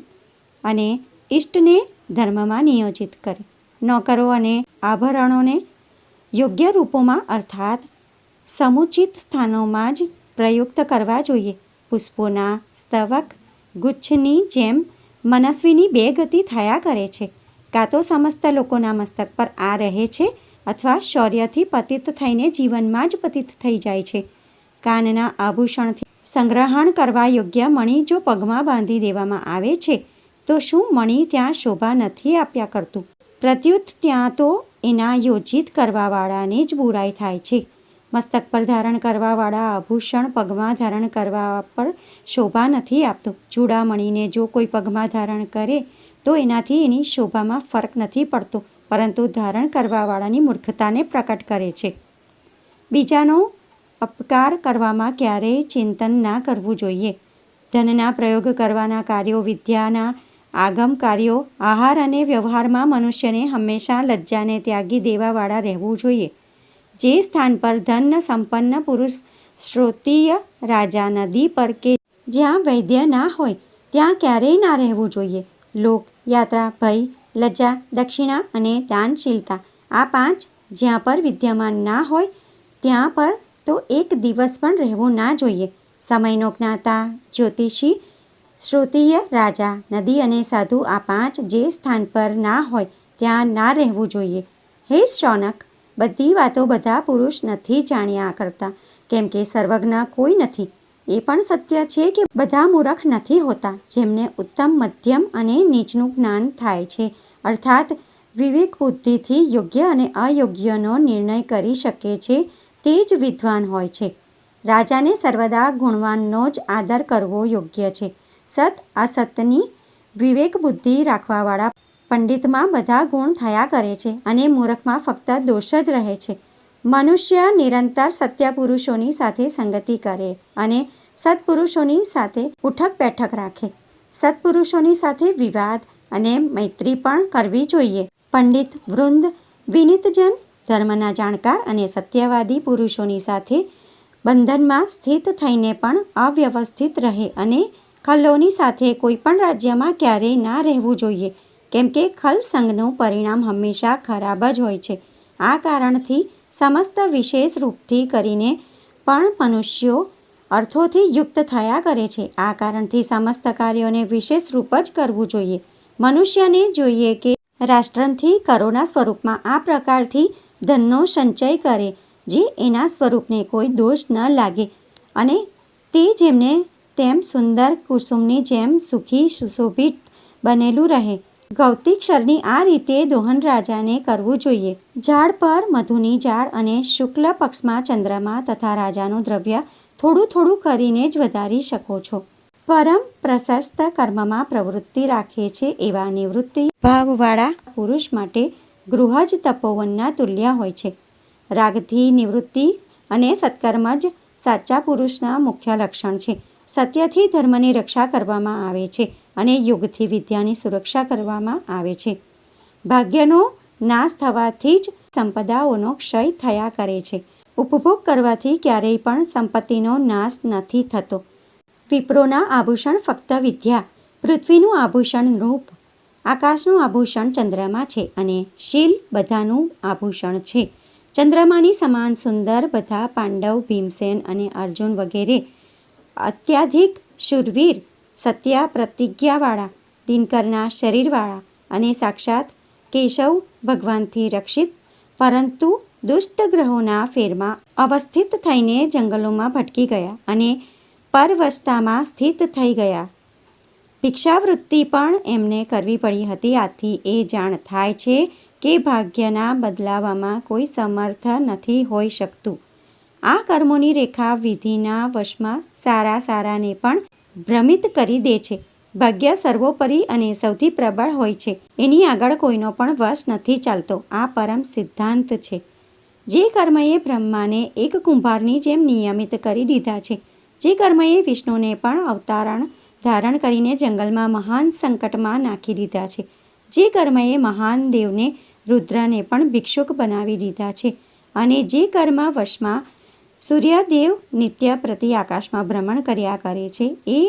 અને ઇષ્ટને ધર્મમાં નિયોજિત કરે. નોકરો અને આભરણોને યોગ્ય રૂપોમાં અર્થાત સમુચિત સ્થાનોમાં જ પ્રયુક્ત કરવા જોઈએ. પુષ્પોના સ્તવક ગુચ્છની જેમ મનસ્વીની બે ગતિ થયા કરે છે. કાં તો સમસ્ત લોકોના મસ્તક પર આ રહે છે અથવા શૌર્યથી પતિત થઈને જીવનમાં જ પતિત થઈ જાય છે. કાનના આભૂષણથી સંગ્રહણ કરવા યોગ્ય મણિ જો પગમાં બાંધી દેવામાં આવે છે તો શું મણિ ત્યાં શોભા નથી આપ્યા કરતું? પ્રત્યુત ત્યાં તો એના યોજિત કરવાવાળાની જ બુરાઈ થાય છે. મસ્તક પર ધારણ કરવાવાળા આભૂષણ પગમાં ધારણ કરવા પર શોભા નથી આપતું. ચૂડામણીને જો કોઈ પગમાં ધારણ કરે તો એનાથી એની શોભામાં ફરક નથી પડતો, પરંતુ ધારણ કરવાવાળાની મૂર્ખતાને પ્રકટ કરે છે. બીજાનો અપકાર કરવામાં ક્યારેય ચિંતન ના કરવું જોઈએ. ધનના પ્રયોગ કરવાના કાર્યો, વિદ્યાના આગમ કાર્યો, આહાર અને વ્યવહારમાં મનુષ્યને હંમેશા લજ્જાને ત્યાગી દેવાવાળા રહેવું જોઈએ. જે સ્થાન પર ધન સંપન્ન પુરુષ, શ્રોત્રિય રાજા, નદી પર કે જ્યાં વૈદ્ય ના હોય ત્યાં ક્યારેય ના રહેવું જોઈએ. લોક, યાત્રા, ભય, લજ્જા, દક્ષિણા અને દાનશીલતા આ પાંચ જ્યાં પર વિદ્યમાન ના હોય ત્યાં પર તો એક દિવસ પણ રહેવું ના જોઈએ. સમયનો જ્ઞાતા, જ્યોતિષી, શ્રોત્રિય રાજા, નદી અને સાધુ આ પાંચ જે સ્થાન પર ના હોય ત્યાં ના રહેવું જોઈએ. હે શૌનક, બધી વાતો બધા પુરુષ નથી જાણ્યા કરતા, કેમ કે સર્વજ્ઞ કોઈ નથી. એ પણ સત્ય છે કે બધા મૂરખ નથી હોતા. જેમને ઉત્તમ, મધ્યમ અને નીચનું જ્ઞાન થાય છે, અર્થાત વિવેક બુદ્ધિથી યોગ્ય અને અયોગ્યનો નિર્ણય કરી શકે છે, તે જ વિદ્વાન હોય છે. રાજાને સર્વદા ગુણવાનનો જ આદર કરવો યોગ્ય છે. સત અસતની વિવેક બુદ્ધિ રાખવાવાળા પંડિતમાં બધા ગુણ થયા કરે છે અને મૂર્ખમાં ફક્ત દોષ જ રહે છે. મનુષ્ય નિરંતર સત્ય પુરુષોની સાથે સંગતિ કરે અને સત્પુરુષોની સાથે ઉઠક બેઠક રાખે. સત્પુરુષોની સાથે વિવાદ અને મૈત્રી પણ કરવી જોઈએ. પંડિત વૃંદ, વિનીતજન, ધર્મના જાણકાર અને સત્યવાદી પુરુષોની સાથે બંધનમાં સ્થિત થઈને પણ અવ્યવસ્થિત રહે અને ખલ્લોની સાથે કોઈ પણ રાજ્યમાં ક્યારેય ના રહેવું જોઈએ, કેમ કે ખલ સંગનું પરિણામ હંમેશા ખરાબ જ હોય છે. આ કારણથી સમસ્ત વિશેષ રૂપથી કરીને પણ મનુષ્યો અર્થોથી યુક્ત થયા કરે છે. આ કારણથી સમસ્ત કાર્યોને વિશેષ રૂપ જ કરવું જોઈએ. મનુષ્યને જોઈએ કે રાષ્ટ્રથી કરોના સ્વરૂપમાં આ પ્રકારથી ધનનો સંચય કરે જે એના સ્વરૂપને કોઈ દોષ ન લાગે અને તે જેમને તેમ સુંદર કુસુમની જેમ સુખી સુશોભિત બનેલું રહે. ગૌતિક્ષરની આ રીતે દોહન રાજાને કરવું જોઈએ. ઝાડ પર મધુની ઝાડ અને શુક્લ પક્ષમાં ચંદ્રમા તથા રાજાનું દ્રવ્ય થોડું થોડું કરીને જ વધારી શકો છો. પરમ પ્રશસ્ત કર્મમાં પ્રવૃત્તિ રાખે છે એવા નિવૃત્તિ ભાવવાળા પુરુષ માટે ગૃહ જ તપોવનના તુલ્ય હોય છે. રાગથી નિવૃત્તિ અને સત્કર્મ જ સાચા પુરુષના મુખ્ય લક્ષણ છે. સત્યથી ધર્મની રક્ષા કરવામાં આવે છે અને યોગથી વિદ્યાની સુરક્ષા કરવામાં આવે છે. ભાગ્યનો નાશ થવાથી જ સંપદાઓનો ક્ષય થયા કરે છે. ઉપભોગ કરવાથી ક્યારેય પણ સંપત્તિનો નાશ નથી થતો. વિપ્રોના આભૂષણ ફક્ત વિદ્યા, પૃથ્વીનું આભૂષણ રૂપ, આકાશનું આભૂષણ ચંદ્રમા છે અને શીલ બધાનું આભૂષણ છે. ચંદ્રમાની સમાન સુંદર બધા પાંડવ, ભીમસેન અને અર્જુન વગેરે અત્યાધિક શૂરવીર, સત્ય પ્રતિજ્ઞાવાળા, દિનકરના શરીરવાળા અને સાક્ષાત કેશવ ભગવાનથી રક્ષિત, પરંતુ દુષ્ટ ગ્રહોના ફેરમાં અવસ્થિત થઈને જંગલોમાં ભટકી ગયા અને પરવશતામાં સ્થિત થઈ ગયા. ભિક્ષાવૃત્તિ પણ એમને કરવી પડી હતી. આથી એ જાણ થાય છે કે ભાગ્યના બદલાવામાં કોઈ સમર્થ નથી હોઈ શકતું. આ કર્મોની રેખા વિધિના વશમાં સારાને પણ ભ્રમિત કરી દે છે. ભાગ્ય સર્વોપરી અને સૌથી પ્રબળ હોય છે. એની આગળ કોઈનો પણ વશ નથી ચાલતો. આ પરમ સિદ્ધાંત છે. જે કર્મએ બ્રહ્માને એક કુંભારની જેમ નિયમિત કરી દીધા છે, જે કર્મએ વિષ્ણુને પણ અવતારણ ધારણ કરીને જંગલમાં મહાન સંકટમાં નાખી દીધા છે, જે કર્મએ મહાન દેવને રુદ્રને પણ ભિક્ષુક બનાવી દીધા છે, અને જે કર્મ વશમાં સૂર્યદેવ નિત્ય પ્રતિ આકાશમાં ભ્રમણ કર્યા કરે છે, એ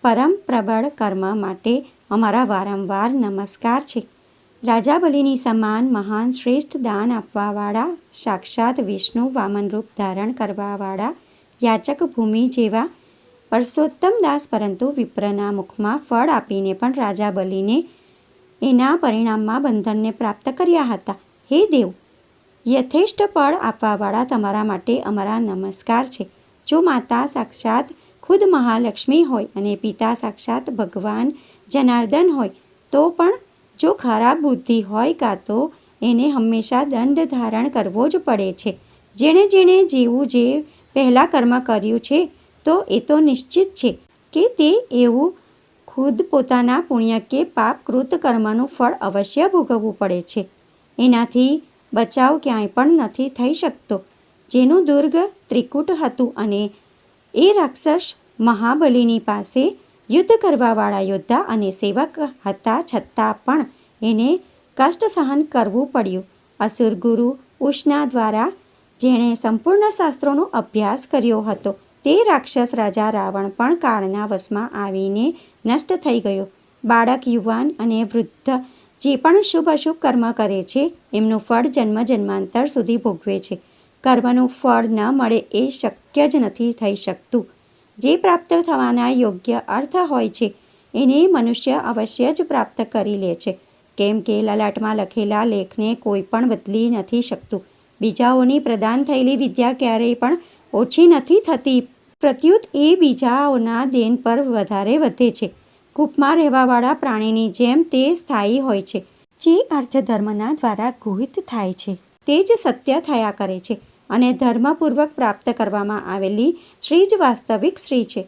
પરમ પ્રબળ કર્મ માટે અમારા વારંવાર નમસ્કાર છે. રાજા બલિની સમાન મહાન શ્રેષ્ઠ દાન આપવાવાળા, સાક્ષાત વિષ્ણુ વામન રૂપ ધારણ કરવાવાળા યાચક ભૂમિ જેવા પરસોત્તમ દાસ પરંતુ વિપ્રના મુખમાં ફળ આપીને પણ રાજા બલિને એના પરિણામમાં બંધનને પ્રાપ્ત કર્યા હતા. હે દેવ, યથેષ્ટ ફળ આપવાવાળા તમારા માટે અમારા નમસ્કાર છે. જો માતા સાક્ષાત ખુદ મહાલક્ષ્મી હોય અને પિતા સાક્ષાત ભગવાન જનાર્દન હોય તો પણ જો ખરાબ બુદ્ધિ હોય કાં તો એને હંમેશા દંડ ધારણ કરવો જ પડે છે. જેણે જેવું જે પહેલાં કર્મ કર્યું છે તો એ તો નિશ્ચિત છે કે તે એવું ખુદ પોતાના પુણ્ય કે પાપકૃત કર્મનું ફળ અવશ્ય ભોગવવું પડે છે. એનાથી બચાવ ક્યાંય પણ નથી થઈ શકતો. જેનું દુર્ગ ત્રિકૂટ હતું અને એ રાક્ષસ મહાબલીની પાસે યુદ્ધ કરવાવાળા યોદ્ધા અને સેવક હતા, છતાં પણ એને કષ્ટ સહન કરવું પડ્યું. અસુર ગુરુ ઉષ્ણા દ્વારા જેણે સંપૂર્ણ શાસ્ત્રોનો અભ્યાસ કર્યો હતો તે રાક્ષસ રાજા રાવણ પણ કાળના વશમાં આવીને નષ્ટ થઈ ગયો. બાળક, યુવાન અને વૃદ્ધ જે પણ શુભ અશુભ કર્મ કરે છે એમનું ફળ જન્મ જન્માંતર સુધી ભોગવે છે. કર્મનું ફળ ન મળે એ શક્ય જ નથી થઈ શકતું. જે પ્રાપ્ત થવાના યોગ્ય અર્થ હોય છે એને મનુષ્ય અવશ્ય જ પ્રાપ્ત કરી લે છે, કેમ કે લલાટમાં લખેલા લેખને કોઈ પણ બદલી નથી શકતું. બીજાઓની પ્રદાન થયેલી વિદ્યા ક્યારેય પણ ઓછી નથી થતી, પ્રત્યુત એ બીજાઓના દેન પર વધારે વધે છે. કૂપમાં રહેવાવાળા પ્રાણીની જેમ તે સ્થાયી હોય છે. જે અર્થ ધર્મના દ્વારા ગુહિત થાય છે તે જ સત્ય થયા કરે છે, અને ધર્મપૂર્વક પ્રાપ્ત કરવામાં આવેલી શ્રી જ વાસ્તવિક શ્રી છે.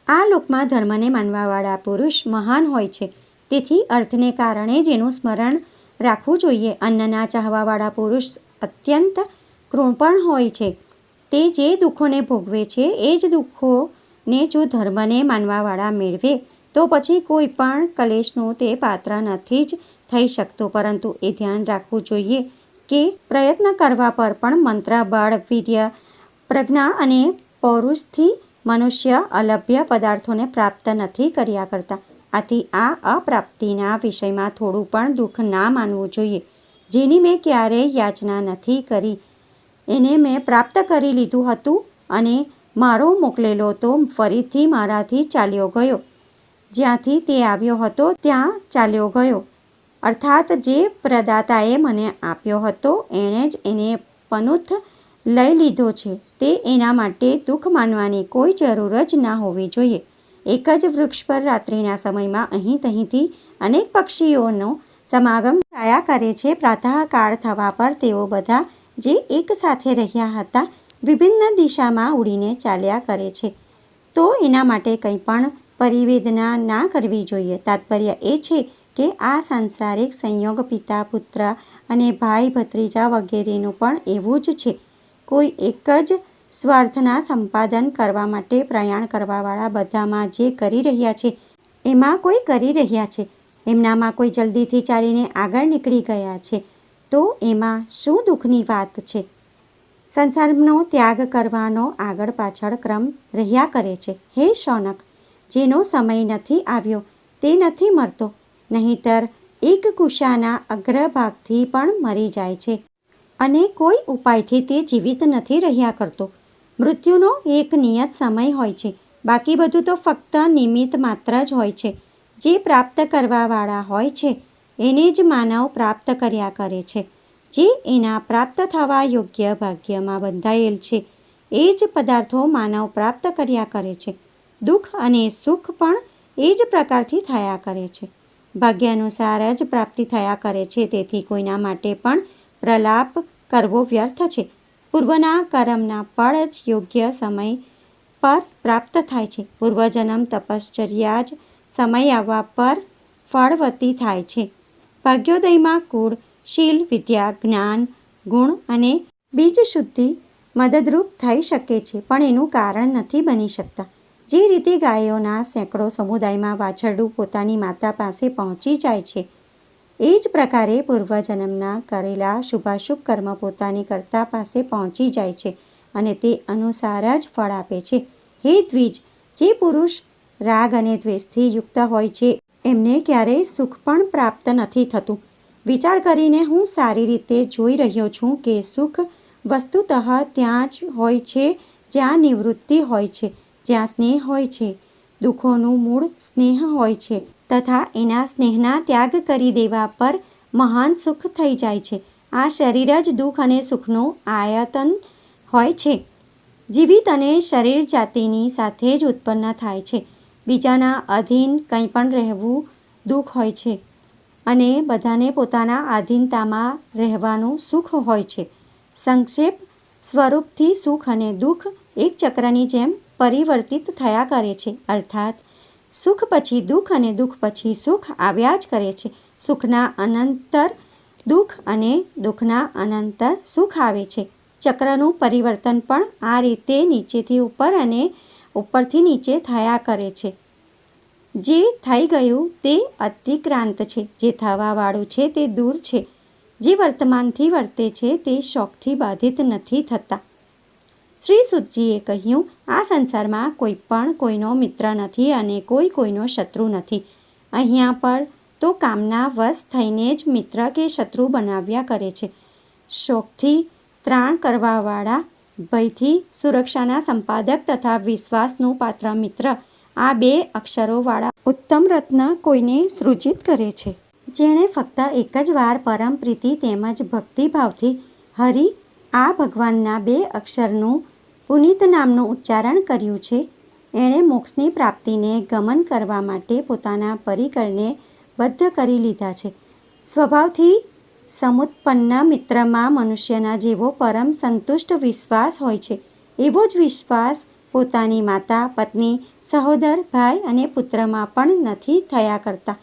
આ લોકમાં ધર્મને માનવાવાળા પુરુષ મહાન હોય છે, તેથી અર્થને કારણે જેનું સ્મરણ રાખવું જોઈએ. અન્નના ચાહવાવાળા પુરુષ અત્યંત કૃપણ હોય છે. તે જે દુઃખોને ભોગવે છે એ જ દુઃખોને જો ધર્મને માનવાવાળા મેળવે તો પછી કોઈ પણ કલેશનું તે પાત્ર નથી જ થઈ શકતો. પરંતુ એ ધ્યાન રાખવું જોઈએ કે પ્રયત્ન કરવા પર પણ મંત્ર, બળ, વીર્ય, પ્રજ્ઞા અને પૌરુષથી મનુષ્ય અલભ્ય પદાર્થોને પ્રાપ્ત નથી કર્યા કરતા. આથી આ અપ્રાપ્તિના વિષયમાં થોડું પણ દુઃખ ના માનવું જોઈએ. જેની મેં ક્યારેય યાચના નથી કરી એને મેં પ્રાપ્ત કરી લીધું હતું, અને મારો મોકલેલો તો ફરીથી મારાથી ચાલ્યો ગયો. જ્યાંથી તે આવ્યો હતો ત્યાં ચાલ્યો ગયો. અર્થાત જે પ્રદાતાએ મને આપ્યો હતો એણે જ એને પનુથ લઈ લીધો છે. તે એના માટે દુઃખ માનવાની કોઈ જરૂર જ ના હોવી જોઈએ. એક જ વૃક્ષ પર રાત્રિના સમયમાં અહીં તહીંથી અનેક પક્ષીઓનો સમાગમ થયા કરે છે. પ્રાતઃકાળ થવા પર તેઓ બધા જે એક સાથે રહ્યા હતા વિભિન્ન દિશામાં ઉડીને ચાલ્યા કરે છે. તો એના માટે કંઈ પણ પરિવેદના ના કરવી જોઈએ. તાત્પર્ય એ છે કે આ સાંસારિક સંયોગ પિતા, પુત્ર અને ભાઈ, ભત્રીજા વગેરેનું પણ એવું જ છે. કોઈ એક જ સ્વાર્થના સંપાદન કરવા માટે પ્રયાણ કરવાવાળા બધામાં જે કરી રહ્યા છે એમાં કોઈ કરી રહ્યા છે, એમનામાં કોઈ જલ્દીથી ચાલીને આગળ નીકળી ગયા છે, તો એમાં શું દુઃખની વાત છે? સંસારનો ત્યાગ કરવાનો આગળ પાછળ ક્રમ રહ્યા કરે છે. હે શૌનક, જેનો સમય નથી આવ્યો તે નથી મરતો, નહીંતર એક કુશાના અગ્રભાગથી પણ મરી જાય છે, અને કોઈ ઉપાયથી તે જીવિત નથી રહ્યા કરતો. મૃત્યુનો એક નિયત સમય હોય છે, બાકી બધું તો ફક્ત નિમિત્ત માત્ર જ હોય છે. જે પ્રાપ્ત કરવાવાળા હોય છે એને જ માનવ પ્રાપ્ત કર્યા કરે છે. જે એના પ્રાપ્ત થવા યોગ્ય ભાગ્યમાં બંધાયેલ છે એ જ પદાર્થો માનવ પ્રાપ્ત કર્યા કરે છે. દુઃખ અને સુખ પણ એ જ પ્રકારથી થયા કરે છે. ભાગ્ય અનુસાર જ પ્રાપ્તિ થયા કરે છે. તેથી કોઈના માટે પણ પ્રલાપ કરવો વ્યર્થ છે. પૂર્વના કર્મના ફળ જ યોગ્ય સમય પર પ્રાપ્ત થાય છે. પૂર્વજન્મ તપશ્ચર્યા જ સમય આવવા પર ફળવતી થાય છે. ભાગ્યોદયમાં કુળ, શીલ, વિદ્યા, જ્ઞાન, ગુણ અને બીજ શુદ્ધિ મદદરૂપ થઈ શકે છે, પણ એનું કારણ નથી બની શકતા. જે રીતે ગાયોના સેંકડો સમુદાયમાં વાછરડું પોતાની માતા પાસે પહોંચી જાય છે, એ જ પ્રકારે પૂર્વજન્મના કરેલા શુભાશુભ કર્મ પોતાની કર્તા પાસે પહોંચી જાય છે અને તે અનુસાર જ ફળ આપે છે. હે દ્વિજ, જે પુરુષ રાગ અને દ્વેષથી યુક્ત હોય છે એમને ક્યારેય સુખ પણ પ્રાપ્ત નથી થતું. વિચાર કરીને હું સારી રીતે જોઈ રહ્યો છું કે સુખ વસ્તુતઃ ત્યાં જ હોય છે જ્યાં નિવૃત્તિ હોય છે, જ્યાં સ્નેહ હોય છે. દુઃખોનું મૂળ સ્નેહ હોય છે તથા એના સ્નેહના ત્યાગ કરી દેવા પર મહાન સુખ થઈ જાય છે. આ શરીર જ દુઃખ અને સુખનું આયતન હોય છે. જીવિત અને શરીર જાતિની સાથે જ ઉત્પન્ન થાય છે. બીજાના અધીન કંઈ પણ રહેવું દુઃખ હોય છે અને બધાને પોતાના આધીનતામાં રહેવાનું સુખ હોય છે. સંક્ષેપ સ્વરૂપથી સુખ અને દુઃખ એક ચક્રની જેમ પરિવર્તિત થયા કરે છે, અર્થાત સુખ પછી દુઃખ અને દુઃખ પછી સુખ આવ્યા જ કરે છે. સુખના અનંતર દુઃખ અને દુઃખના અનંતર સુખ આવે છે. ચક્રનું પરિવર્તન પણ આ રીતે નીચેથી ઉપર અને ઉપરથી નીચે થયા કરે છે. જે થઈ ગયું તે અતિક્રાંત છે, જે થવાવાળું છે તે દૂર છે, જે વર્તમાનથી વર્તે છે તે શોકથી બાધિત નથી થતા. શ્રી સુતજીએ કહ્યું, આ સંસારમાં કોઈ પણ કોઈનો મિત્ર નથી અને કોઈ કોઈનો શત્રુ નથી. અહીંયા પર તો કામના વશ થઈને જ મિત્ર કે શત્રુ બનાવ્યા કરે છે. શોકથી ત્રાણ કરવાવાળા, ભયથી સુરક્ષાના સંપાદક તથા વિશ્વાસનું પાત્ર મિત્ર, આ બે અક્ષરોવાળા ઉત્તમ રત્ન કોઈને સૃજિત કરે છે. જેણે ફક્ત એક જ વાર પરમ પ્રીતિ તેમજ ભક્તિભાવથી હરિ આ ભગવાનના બે અક્ષરનું પુનિત નામનું ઉચ્ચારણ કર્યું છે, એણે મોક્ષની પ્રાપ્તિને ગમન કરવા માટે પોતાના પરિકરને બદ્ધ કરી લીધા છે. સ્વભાવથી સમુત્પન્ન મિત્રમાં મનુષ્યના જેવો પરમ સંતુષ્ટ વિશ્વાસ હોય છે, એવો જ વિશ્વાસ પોતાની માતા, પત્ની, સહોદર, ભાઈ અને પુત્રમાં પણ નથી થયા કરતા.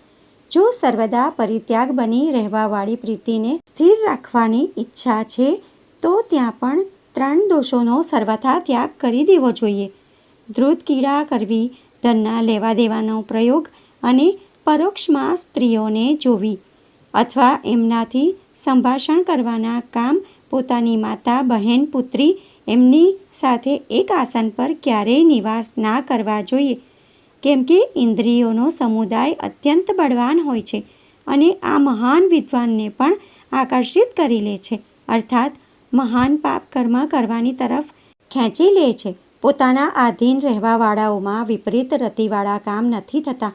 જો સર્વદા પરિત્યાગ બની રહેવાવાળી પ્રીતિને સ્થિર રાખવાની ઈચ્છા છે તો ત્યાં પણ 3 દોષોનો સર્વથા ત્યાગ કરી દેવો જોઈએ. ધ્રુત કીડા કરવી, ધનના લેવા દેવાનો પ્રયોગ અને પરોક્ષમાં સ્ત્રીઓને જોવી અથવા એમનાથી સંભાષણ કરવાના કામ, પોતાની માતા, બહેન, પુત્રી એમની સાથે એક આસન પર ક્યારેય નિવાસ ના કરવા જોઈએ, કેમ કે ઇન્દ્રિયોનો સમુદાય અત્યંત બળવાન હોય છે અને આ મહાન વિદ્વાનને પણ આકર્ષિત કરી લે છે, અર્થાત મહાન પાપ કર્મ કરવાની તરફ ખેંચી લે છે. પોતાના આધીન રહેવાવાળાઓમાં વિપરીત રતિવાળા કામ નથી થતા.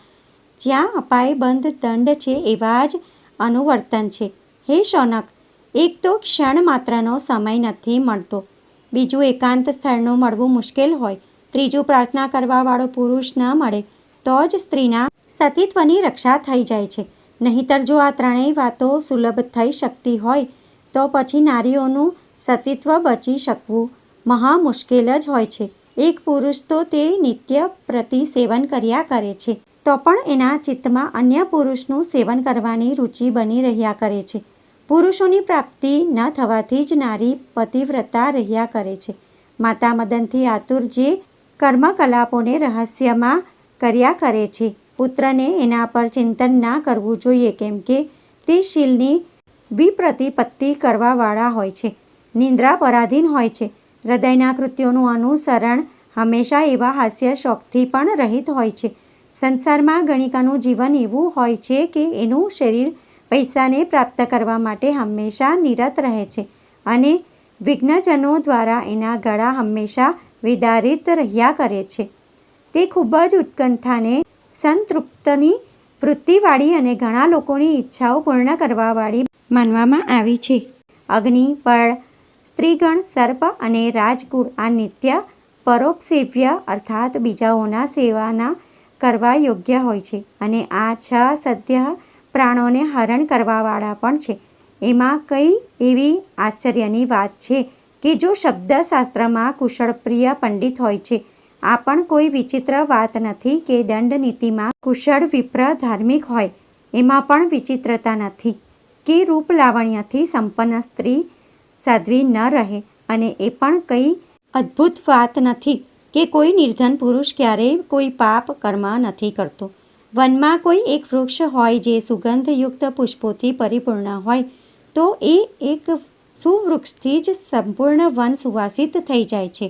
જ્યાં અપાય બંધ દંડ છે એવા જ અનુવર્તન છે. હે શૌનક, એક તો ક્ષણ માત્રનો સમય નથી મળતો, બીજું એકાંત સ્થળનું મળવું મુશ્કેલ હોય, ત્રીજું પ્રાર્થના કરવાવાળો પુરુષ ન મળે તો જ સ્ત્રીના સતીત્વની રક્ષા થઈ જાય છે. નહીંતર જો આ ત્રણેય વાતો સુલભ થઈ શકતી હોય તો પછી નારીઓનું સતીત્વ બચી શકવું મહા મુશ્કેલ જ હોય છે. એક પુરુષ તો તે નિત્ય પ્રતિ સેવન કર્યા કરે છે તો પણ એના ચિત્તમાં અન્ય પુરુષનું સેવન કરવાની રુચિ બની રહ્યા કરે છે. પુરુષોની પ્રાપ્તિ ન થવાથી જ નારી પતિવ્રતા રહ્યા કરે છે. માતા મદનથી આતુર જે કર્મકલાપોને રહસ્યમાં કર્યા કરે છે, પુત્રને એના પર ચિંતન ના કરવું જોઈએ, કેમ કે તે શીલની વિપ્રતિપત્તિ કરવાવાળા હોય છે, નિંદ્રા પરાધીન હોય છે, હૃદયના કૃત્યોનું અનુસરણ હંમેશા એવા હાસ્ય શોખથી પણ રહિત હોય છે. સંસારમાં ગણિકાનું જીવન એવું હોય છે કે એનું શરીર પૈસાને પ્રાપ્ત કરવા માટે હંમેશા નિરત રહે છે અને વિઘ્નજનો દ્વારા એના ગળા હંમેશા વિદારિત રહ્યા કરે છે. તે ખૂબ જ ઉત્કંઠાને સંતૃપ્તની વૃત્તિવાળી અને ઘણા લોકોની ઈચ્છાઓ પૂર્ણ કરવાવાળી માનવામાં આવી છે. અગ્નિ, બળ, સ્ત્રીગણ, સર્પ અને રાજકુળ આ નિત્ય પરોપસેવ્ય અર્થાત બીજાઓના સેવાના કરવા યોગ્ય હોય છે અને આ 6 સદ્ય પ્રાણોને હરણ કરવાવાળા પણ છે. એમાં કઈ એવી આશ્ચર્યની વાત છે કે જો શબ્દશાસ્ત્રમાં કુશળપ્રિય પંડિત હોય છે, આ પણ કોઈ વિચિત્ર વાત નથી કે દંડ નીતિમાં કુશળ વિપ્ર ધાર્મિક હોય, એમાં પણ વિચિત્રતા નથી કે રૂપ લાવણ્યથી સંપન્ન સ્ત્રી સાધ્વી ન રહે. અને એ પણ કંઈ અદ્ભુત વાત નથી કે કોઈ નિર્ધન પુરુષ ક્યારેય કોઈ પાપ કર્મ નથી કરતો. વનમાં કોઈ એક વૃક્ષ હોય જે સુગંધયુક્ત પુષ્પોથી પરિપૂર્ણ હોય તો એ એક સુવૃક્ષથી જ સંપૂર્ણ વન સુવાસિત થઈ જાય છે.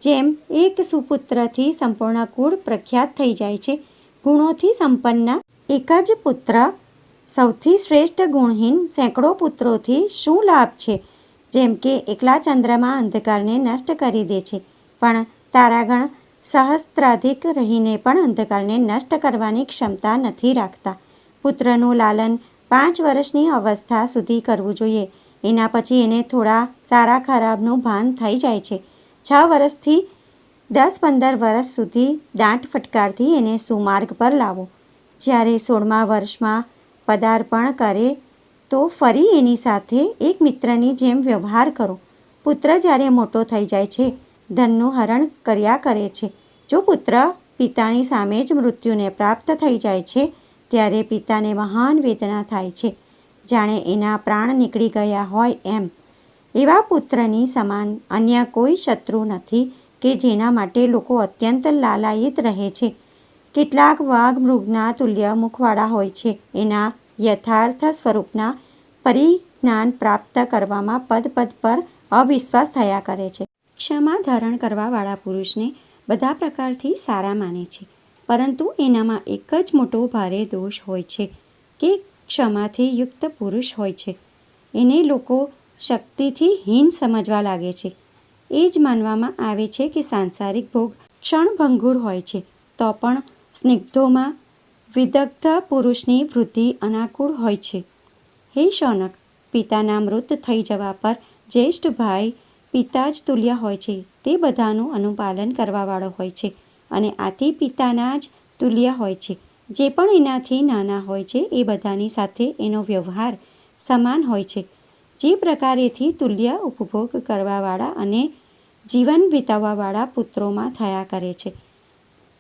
જેમ એક સુપુત્રથી સંપૂર્ણ કુળ પ્રખ્યાત થઈ જાય છે. ગુણોથી સંપન્ન એક જ પુત્ર સૌથી શ્રેષ્ઠ, ગુણહીન સેંકડો પુત્રોથી શું લાભ છે? જેમ કે એકલા ચંદ્રમાં અંધકારને નષ્ટ કરી દે છે, પણ તારાગણ સહસ્ત્રાધિક રહીને પણ અંધકારને નષ્ટ કરવાની ક્ષમતા નથી રાખતા. પુત્રનું લાલન 5 વર્ષની અવસ્થા સુધી કરવું જોઈએ. એના પછી એને થોડા સારા ખરાબનું ભાન થઈ જાય છે. 6 વર્ષથી 10-15 વર્ષ સુધી દાંટ ફટકારથી એને સુમાર્ગ પર લાવો. જ્યારે 16મા વર્ષમાં પદાર્પણ કરે તો ફરી એની સાથે એક મિત્રની જેમ વ્યવહાર કરો. પુત્ર જ્યારે મોટો થઈ જાય છે, ધનનું હરણ કર્યા કરે છે. જો પુત્ર પિતાની સામે જ મૃત્યુને પ્રાપ્ત થઈ જાય છે, ત્યારે પિતાને મહાન વેદના થાય છે, જાણે એના પ્રાણ નીકળી ગયા હોય એમ. એવા પુત્રની સમાન અન્ય કોઈ શત્રુ નથી કે જેના માટે લોકો અત્યંત લાલાયિત રહે છે. કેટલાક વાઘ મૃગના તુલ્ય મુખવાળા હોય છે. એના યથાર્થ સ્વરૂપના પરિજ્ઞાન પ્રાપ્ત કરવામાં પદ પર અવિશ્વાસ થયા કરે છે. ક્ષમા ધારણ કરવાવાળા પુરુષને બધા પ્રકારથી સારા માને છે, પરંતુ એનામાં એક જ મોટો ભારે દોષ હોય છે કે ક્ષમાથી યુક્ત પુરુષ હોય છે. એને લોકો શક્તિથી હીન સમજવા લાગે છે. એ જ માનવામાં આવે છે કે સાંસારિક ભોગ ક્ષણભંગુર હોય છે, તો પણ સ્નિગ્ધોમાં વિદગ્ધ પુરુષની વૃદ્ધિ અનાકૂળ હોય છે. હે શૌનક, પિતાના મૃત થઈ જવા પર જ્યેષ્ઠ ભાઈ પિતા જ તુલ્ય હોય છે. તે બધાનું અનુપાલન કરવાવાળો હોય છે અને આથી પિતાના જ તુલ્ય હોય છે. જે પણ એનાથી નાના હોય છે એ બધાની સાથે એનો વ્યવહાર સમાન હોય છે. જે પ્રકારેથી તુલ્ય ઉપભોગ કરવાવાળા અને જીવન વિતાવવાવાળા પુત્રોમાં થયા કરે છે.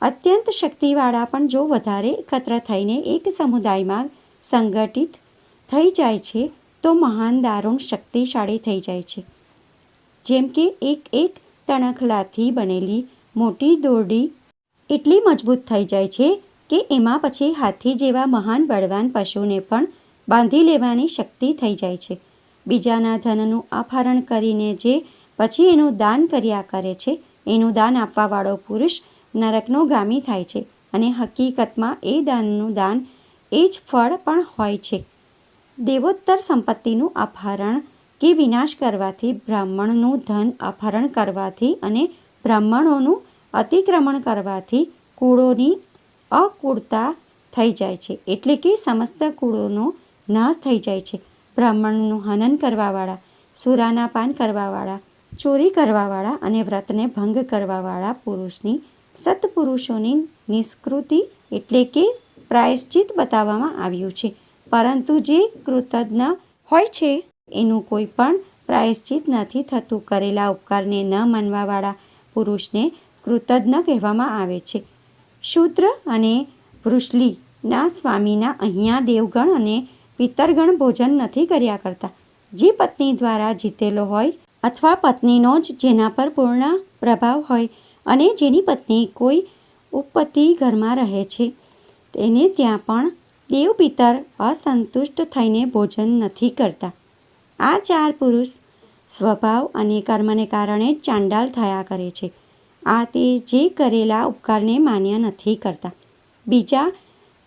અત્યંત શક્તિવાળા પણ જો વધારે એકત્ર થઈને એક સમુદાયમાં સંગઠિત થઈ જાય છે તો મહાન દારૂણ શક્તિશાળી થઈ જાય છે. જેમ કે એક તણખલાથી બનેલી મોટી દોરડી એટલી મજબૂત થઈ જાય છે કે એમાં પછી હાથી જેવા મહાન બળવાન પશુને પણ બાંધી લેવાની શક્તિ થઈ જાય છે. બીજાના ધનનું અપહરણ કરીને જે પછી એનું દાન કર્યા કરે છે, એનું દાન આપવાવાળો પુરુષ નરકનો ગામી થાય છે અને હકીકતમાં એ દાનનું દાન એ જ ફળ પણ હોય છે. દેવોત્તર સંપત્તિનું અપહરણ કે વિનાશ કરવાથી, બ્રાહ્મણનું ધન અપહરણ કરવાથી અને બ્રાહ્મણોનું અતિક્રમણ કરવાથી કુળોની અકૂળતા થઈ જાય છે. એટલે કે સમસ્ત કુળોનો નાશ થઈ જાય છે. બ્રાહ્મણનું હનન કરવાવાળા, સુરાના પાન કરવાવાળા, ચોરી કરવાવાળા અને વ્રતને ભંગ કરવાવાળા પુરુષની સત્પુરુષોની નિષ્કૃતિ એટલે કે પ્રાયશ્ચિત બતાવવામાં આવ્યું છે. પરંતુ જે કૃતજ્ઞ હોય છે એનું કોઈ પણ પ્રાયશ્ચિત નથી થતું. કરેલા ઉપકારને ન માનવાવાળા પુરુષને કૃતજ્ઞ કહેવામાં આવે છે. શૂદ્ર અને વૃષલીના સ્વામીના અહીંયા દેવગણ અને પિતરગણ ભોજન નથી કર્યા કરતા. જે પત્ની દ્વારા જીતેલો હોય અથવા પત્નીનો જ જેના પર પૂર્ણ પ્રભાવ હોય અને જેની પત્ની કોઈ ઉપપતિ ઘરમાં રહે છે, તેને ત્યાં પણ દેવ પિતર અસંતુષ્ટ થઈને ભોજન નથી કરતા. આ 4 પુરુષ સ્વભાવ અને કર્મને કારણે જ ચાંડાલ થયા કરે છે. આ તે જે કરેલા ઉપકારને માન્ય નથી કરતા. બીજા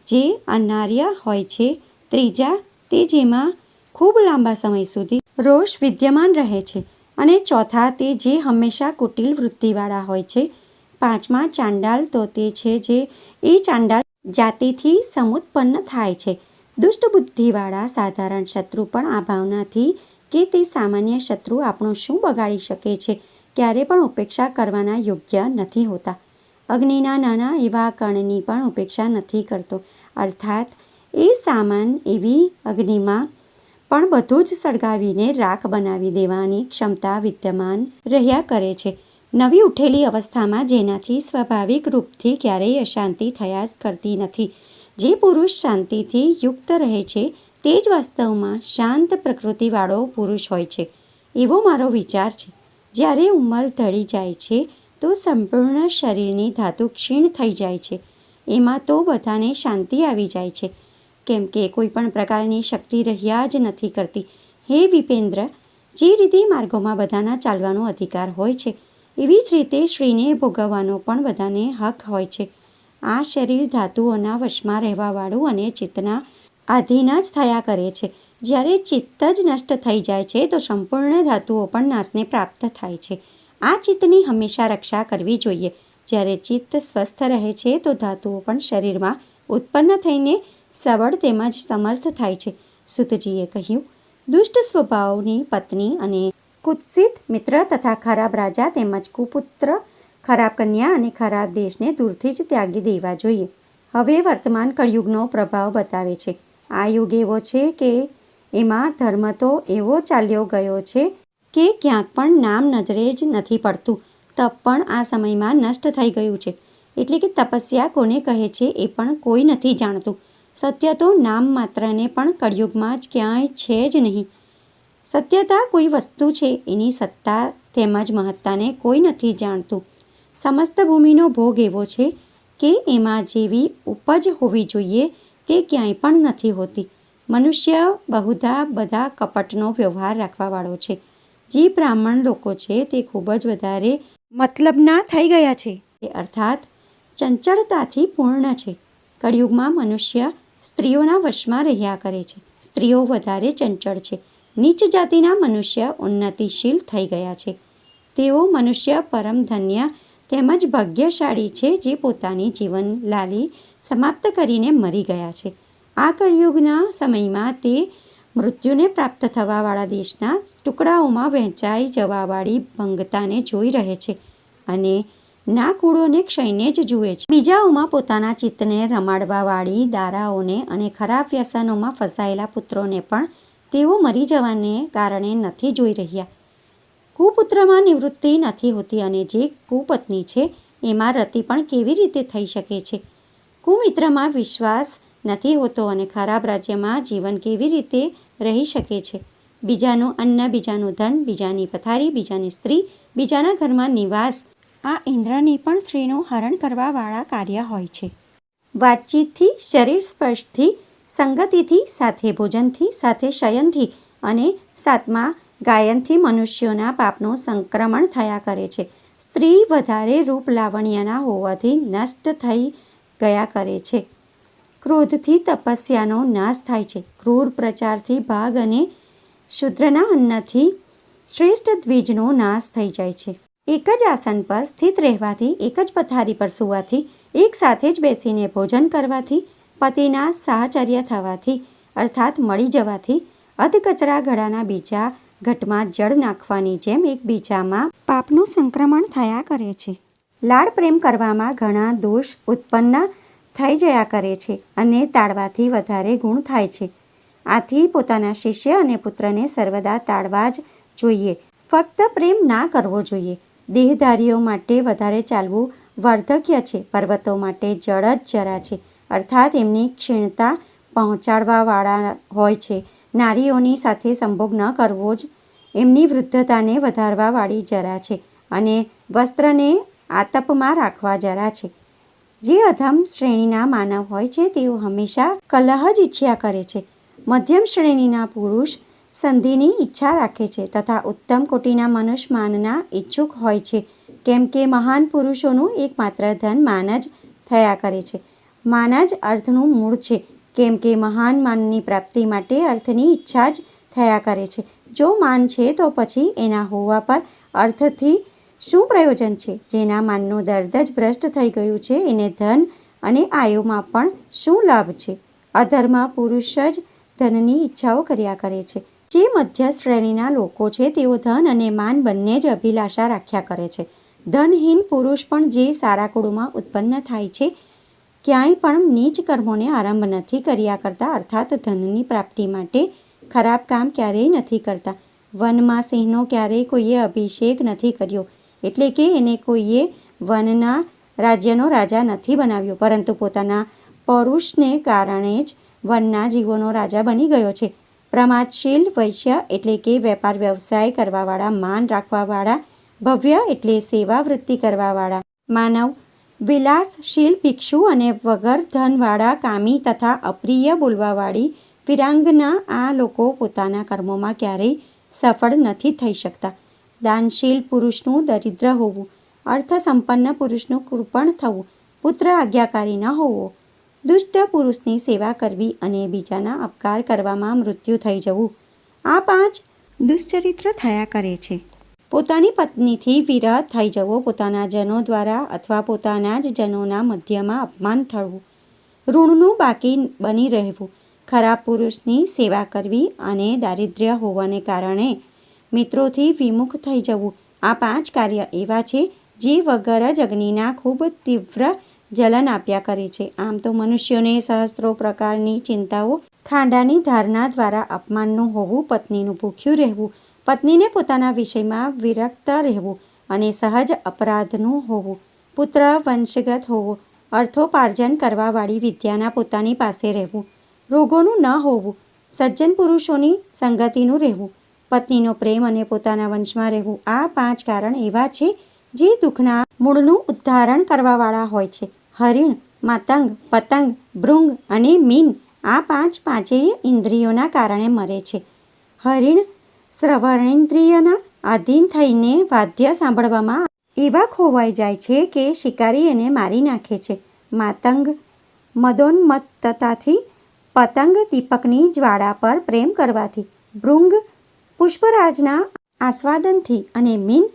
જે અનાર્ય હોય છે. ત્રીજા તે જેમાં ખૂબ લાંબા સમય સુધી રોષ વિદ્યમાન રહે છે. અને ચોથા તે જે હંમેશા કુટિલ વૃત્તિવાળા હોય છે. પાંચમા ચાંડાલ તો તે છે જે એ ચાંડાલ જાતિથી સમુત્પન્ન થાય છે. દુષ્ટ બુદ્ધિવાળા સાધારણ શત્રુ પણ આ ભાવનાથી કે તે સામાન્ય શત્રુ આપણું શું બગાડી શકે છે, ક્યારે પણ ઉપેક્ષા કરવાના યોગ્ય નથી હોતા. અગ્નિના નાના એવા કણની પણ ઉપેક્ષા નથી કરતો. અર્થાત એ સામાન એવી અગ્નિમાં પણ બધું જ સળગાવીને રાખ બનાવી દેવાની ક્ષમતા વિદ્યમાન રહ્યા કરે છે. નવી ઉઠેલી અવસ્થામાં જેનાથી સ્વાભાવિક રૂપથી ક્યારેય અશાંતિ થયા કરતી નથી. જે પુરુષ શાંતિથી યુક્ત રહે છે તે જ વાસ્તવમાં શાંત પ્રકૃતિવાળો પુરુષ હોય છે. એવો મારો વિચાર છે. જ્યારે ઉંમર ઢળી જાય છે તો સંપૂર્ણ શરીરની ધાતુ ક્ષીણ થઈ જાય છે. એમાં તો બધાને શાંતિ આવી જાય છે, કેમ કે કોઈ પણ પ્રકારની શક્તિ રહ્યા જ નથી કરતી. હે વિપેન્દ્ર, જે રીતે માર્ગોમાં બધાના ચાલવાનો અધિકાર હોય છે, એવી જ રીતે શ્રીને ભોગવવાનો પણ બધાને હક હોય છે. આ શરીર ધાતુઓના વશમાં રહેવાવાળું અને ચિત્તના આધીન જ થયા કરે છે. જ્યારે ચિત્ત જ નષ્ટ થઈ જાય છે તો સંપૂર્ણ ધાતુઓ પણ નાશને પ્રાપ્ત થાય છે. આ ચિત્તની હંમેશા રક્ષા કરવી જોઈએ. જ્યારે ચિત્ત સ્વસ્થ રહે છે તો ધાતુઓ પણ શરીરમાં ઉત્પન્ન થઈને સબળ તેમજ સમર્થ થાય છે. સૂતજીએ કહ્યું, દુષ્ટ સ્વભાવની પત્ની અને કુત્સિત મિત્ર તથા ખરાબ રાજા તેમજ કુપુત્ર, ખરાબ કન્યા અને ખરાબ દેશને દૂરથી જ ત્યાગી દેવા જોઈએ. હવે વર્તમાન કળિયુગનો પ્રભાવ બતાવે છે. આ યુગ એવો છે કે એમાં ધર્મ તો એવો ચાલ્યો ગયો છે કે ક્યાંક પણ નામ નજરે જ નથી પડતું. તપ પણ આ સમયમાં નષ્ટ થઈ ગયું છે. એટલે કે તપસ્યા કોને કહે છે એ પણ કોઈ નથી જાણતું. સત્ય તો નામ માત્રને પણ કળિયુગમાં જ ક્યાંય છે જ નહીં. સત્યતા કોઈ વસ્તુ છે, એની સત્તા તેમજ મહત્તાને કોઈ નથી જાણતું. સમસ્ત ભૂમિનો ભોગ એવો છે કે એમાં જેવી ઉપજ હોવી જોઈએ તે ક્યાંય પણ નથી હોતી. મનુષ્ય બહુધા બધા કપટનો વ્યવહાર રાખવાવાળો છે. જે બ્રાહ્મણ લોકો છે તે ખૂબ જ વધારે મતલબના થઈ ગયા છે, અર્થાત ચંચળતાથી પૂર્ણ છે. કળિયુગમાં મનુષ્ય સ્ત્રીઓના વશમાં રહ્યા કરે છે. સ્ત્રીઓ વધારે ચંચળ છે. નીચ જાતિના મનુષ્ય ઉન્નતિશીલ થઈ ગયા છે. તેઓ મનુષ્ય પરમ ધન્ય તેમજ ભાગ્યશાળી છે જે પોતાની જીવન લાલી સમાપ્ત કરીને મરી ગયા છે. આ કળિયુગના સમયમાં તે મૃત્યુને પ્રાપ્ત થવાવાળા દેશના ટુકડાઓમાં વહેંચાઈ જવાવાળી ભંગતાને જોઈ રહે છે અને ના કૂળોને ક્ષયને જ જુએ છે. બીજાઓમાં પોતાના ચિત્તને રમાડવાવાળી દારાઓને અને ખરાબ વ્યસનોમાં ફસાયેલા પુત્રોને પણ તેઓ મરી જવાને કારણે નથી જોઈ રહ્યા. કુપુત્રમાં નિવૃત્તિ નથી હોતી અને જે કુપત્ની છે એમાં રતિ પણ કેવી રીતે થઈ શકે છે? કુમિત્રમાં વિશ્વાસ નથી હોતો અને ખરાબ રાજ્યમાં જીવન કેવી રીતે રહી શકે છે? બીજાનું અન્ન, બીજાનું ધન, બીજાની પથારી, બીજાની સ્ત્રી, બીજાના ઘરમાં નિવાસ, આ ઇન્દ્રની પણ સ્ત્રીનું હરણ કરવાવાળા કાર્ય હોય છે. વાતચીતથી, શરીર સ્પર્શથી, સંગતિથી, સાથે ભોજનથી, સાથે શયનથી અને સાતમા ગાયનથી મનુષ્યોના પાપનું સંક્રમણ થયા કરે છે. સ્ત્રી વધારે રૂપ લાવણ્યના હોવાથી નષ્ટ થઈ ગયા કરે છે. ક્રોધથી તપસ્યાનો નાશ થાય છે. ક્રૂર પ્રચારથી ભાગ અને શૂદ્રના અન્નથી શ્રેષ્ઠ દ્વિજનો નાશ થઈ જાય છે. એક જ આસન પર સ્થિત રહેવાથી, એક જ પથારી પર સૂવાથી, એક સાથે જ બેસીને ભોજન કરવાથી, પતિના સાહચર્ય થવાથી અર્થાત મળી જવાથી, અધકચરા ગળાના બીજા ઘટમાં જળ નાખવાની જેમ એકબીજામાં પાપનું સંક્રમણ થયા કરે છે. લાડ પ્રેમ કરવામાં ઘણા દોષ ઉત્પન્ન થઈ જયા કરે છે અને ટાળવાથી વધારે ગુણ થાય છે. આથી પોતાના શિષ્ય અને પુત્રને સર્વદા ટાળવા જ જોઈએ. ફક્ત પ્રેમ ના કરવો જોઈએ. દેહધારીઓ માટે વધારે ચાલવું વાર્ધક્ય છે. પર્વતો માટે જળ જ જરા છે, અર્થાત એમની ક્ષીણતા પહોંચાડવાવાળા હોય છે. નારીઓની સાથે સંભોગ ન કરવો જ એમની વૃદ્ધતાને વધારવાવાળી જરા છે અને વસ્ત્રને આતપમાં રાખવા જરા છે. જે અધમ શ્રેણીના માનવ હોય છે તેઓ હંમેશા કલહ જ ઈચ્છ્યા કરે છે. મધ્યમ શ્રેણીના પુરુષ સંધિની ઈચ્છા રાખે છે તથા ઉત્તમ કોટીના મનુષ્ય માનના ઈચ્છુક હોય છે, કેમ કે મહાન પુરુષોનું એકમાત્ર ધન માન જ થયા કરે છે. માન જ અર્થનું મૂળ છે, કેમ કે મહાન માનની પ્રાપ્તિ માટે અર્થની ઈચ્છા જ થયા કરે છે. જો માન છે તો પછી એના હોવા પર અર્થથી શું પ્રયોજન છે? જેના માનનું દર્દ જ ભ્રષ્ટ થઈ ગયું છે એને ધન અને આયુમાં પણ શું લાભ છે? અધર્મ પુરુષ જ ધનની ઈચ્છાઓ કર્યા કરે છે. જે મધ્ય શ્રેણીના લોકો છે તેઓ ધન અને માન બંને જ અભિલાષા રાખ્યા કરે છે. ધનહીન પુરુષ પણ જે સારા કુળમાં ઉત્પન્ન થાય છે ક્યાંય પણ નીચ કર્મોને આરંભ નથી કર્યા કરતા, અર્થાત ધનની પ્રાપ્તિ માટે ખરાબ કામ ક્યારેય નથી કરતા. વનમાં સિંહનો ક્યારેય કોઈએ અભિષેક નથી કર્યો, એટલે કે એને કોઈએ વનના રાજ્યનો રાજા નથી બનાવ્યો, પરંતુ પોતાના પૌરુષને કારણે જ વનના જીવોનો રાજા બની ગયો છે. પ્રમાદશીલ વૈશ્ય એટલે કે વેપાર વ્યવસાય કરવાવાળા, માન રાખવાવાળા. ભવ્ય એટલે સેવા વૃત્તિ કરવાવાળા માનવ. વિલાસશીલ ભિક્ષુ અને વગર ધનવાળા કામી તથા અપ્રિય બોલવાવાળી વિરાંગના. આ લોકો પોતાના કર્મોમાં ક્યારેય સફળ નથી થઈ શકતા. દાનશીલ પુરુષનું દરિદ્ર હોવું, અર્થસંપન્ન પુરુષનું કૃપણ થવું, પુત્ર આજ્ઞાકારી ન હોવો, દુષ્ટ પુરુષની સેવા કરવી અને બીજાના અપકાર કરવામાં મૃત્યુ થઈ જવું. આ 5 દુષ્ચરિત્ર થયા કરે છે. પોતાની પત્નીથી વિરહ થઈ જવો, પોતાના જનો દ્વારા અથવા પોતાના જ જનોના મધ્યમાં અપમાન થવું, ઋણનું બાકી બની રહેવું, ખરાબ પુરુષની સેવા કરવી અને દારિદ્ર્ય હોવાને કારણે મિત્રોથી વિમુખ થઈ જવું. આ 5 કાર્ય એવા છે જે વગર જ અગ્નિના ખૂબ તીવ્ર જલન આપ્યા કરે છે. આમ તો મનુષ્યોને સહસ્ત્રો પ્રકારની ચિંતાઓ, ખાંડાની ધારણા દ્વારા અપમાનનું હોવું, પત્નીનું ભૂખ્યું રહેવું, પત્નીને પોતાના વિષયમાં વિરક્ત રહેવું અને સહજ અપરાધનું હોવું, પુત્ર વંશગત હોવો, અર્થોપાર્જન કરવાવાળી વિદ્યાના પોતાની પાસે રહેવું, રોગોનું ન હોવું, સજ્જન પુરુષોની સંગતિનું રહેવું, પત્નીનો પ્રેમ અને પોતાના વંશમાં રહેવું. આ 5 કારણ એવા છે જે દુઃખના મૂળનું ઉદ્ધારણ કરવાવાળા હોય છે. હરિણ, માતંગ, પતંગ, ભૃંગ અને મીન આ 5 ઇન્દ્રિયોના કારણે મરે છે. હરિણ શ્રવણેન્દ્રિયના આધીન થઈને વાદ્ય સાંભળવામાં એવા ખોવાઈ જાય છે કે શિકારી એને મારી નાખે છે. માતંગ મદોન્મત્તતાથી, પતંગ દીપકની જ્વાળા પર પ્રેમ કરવાથી, ભૃંગ પુષ્પરાજના આસ્વાદનથી અને મીન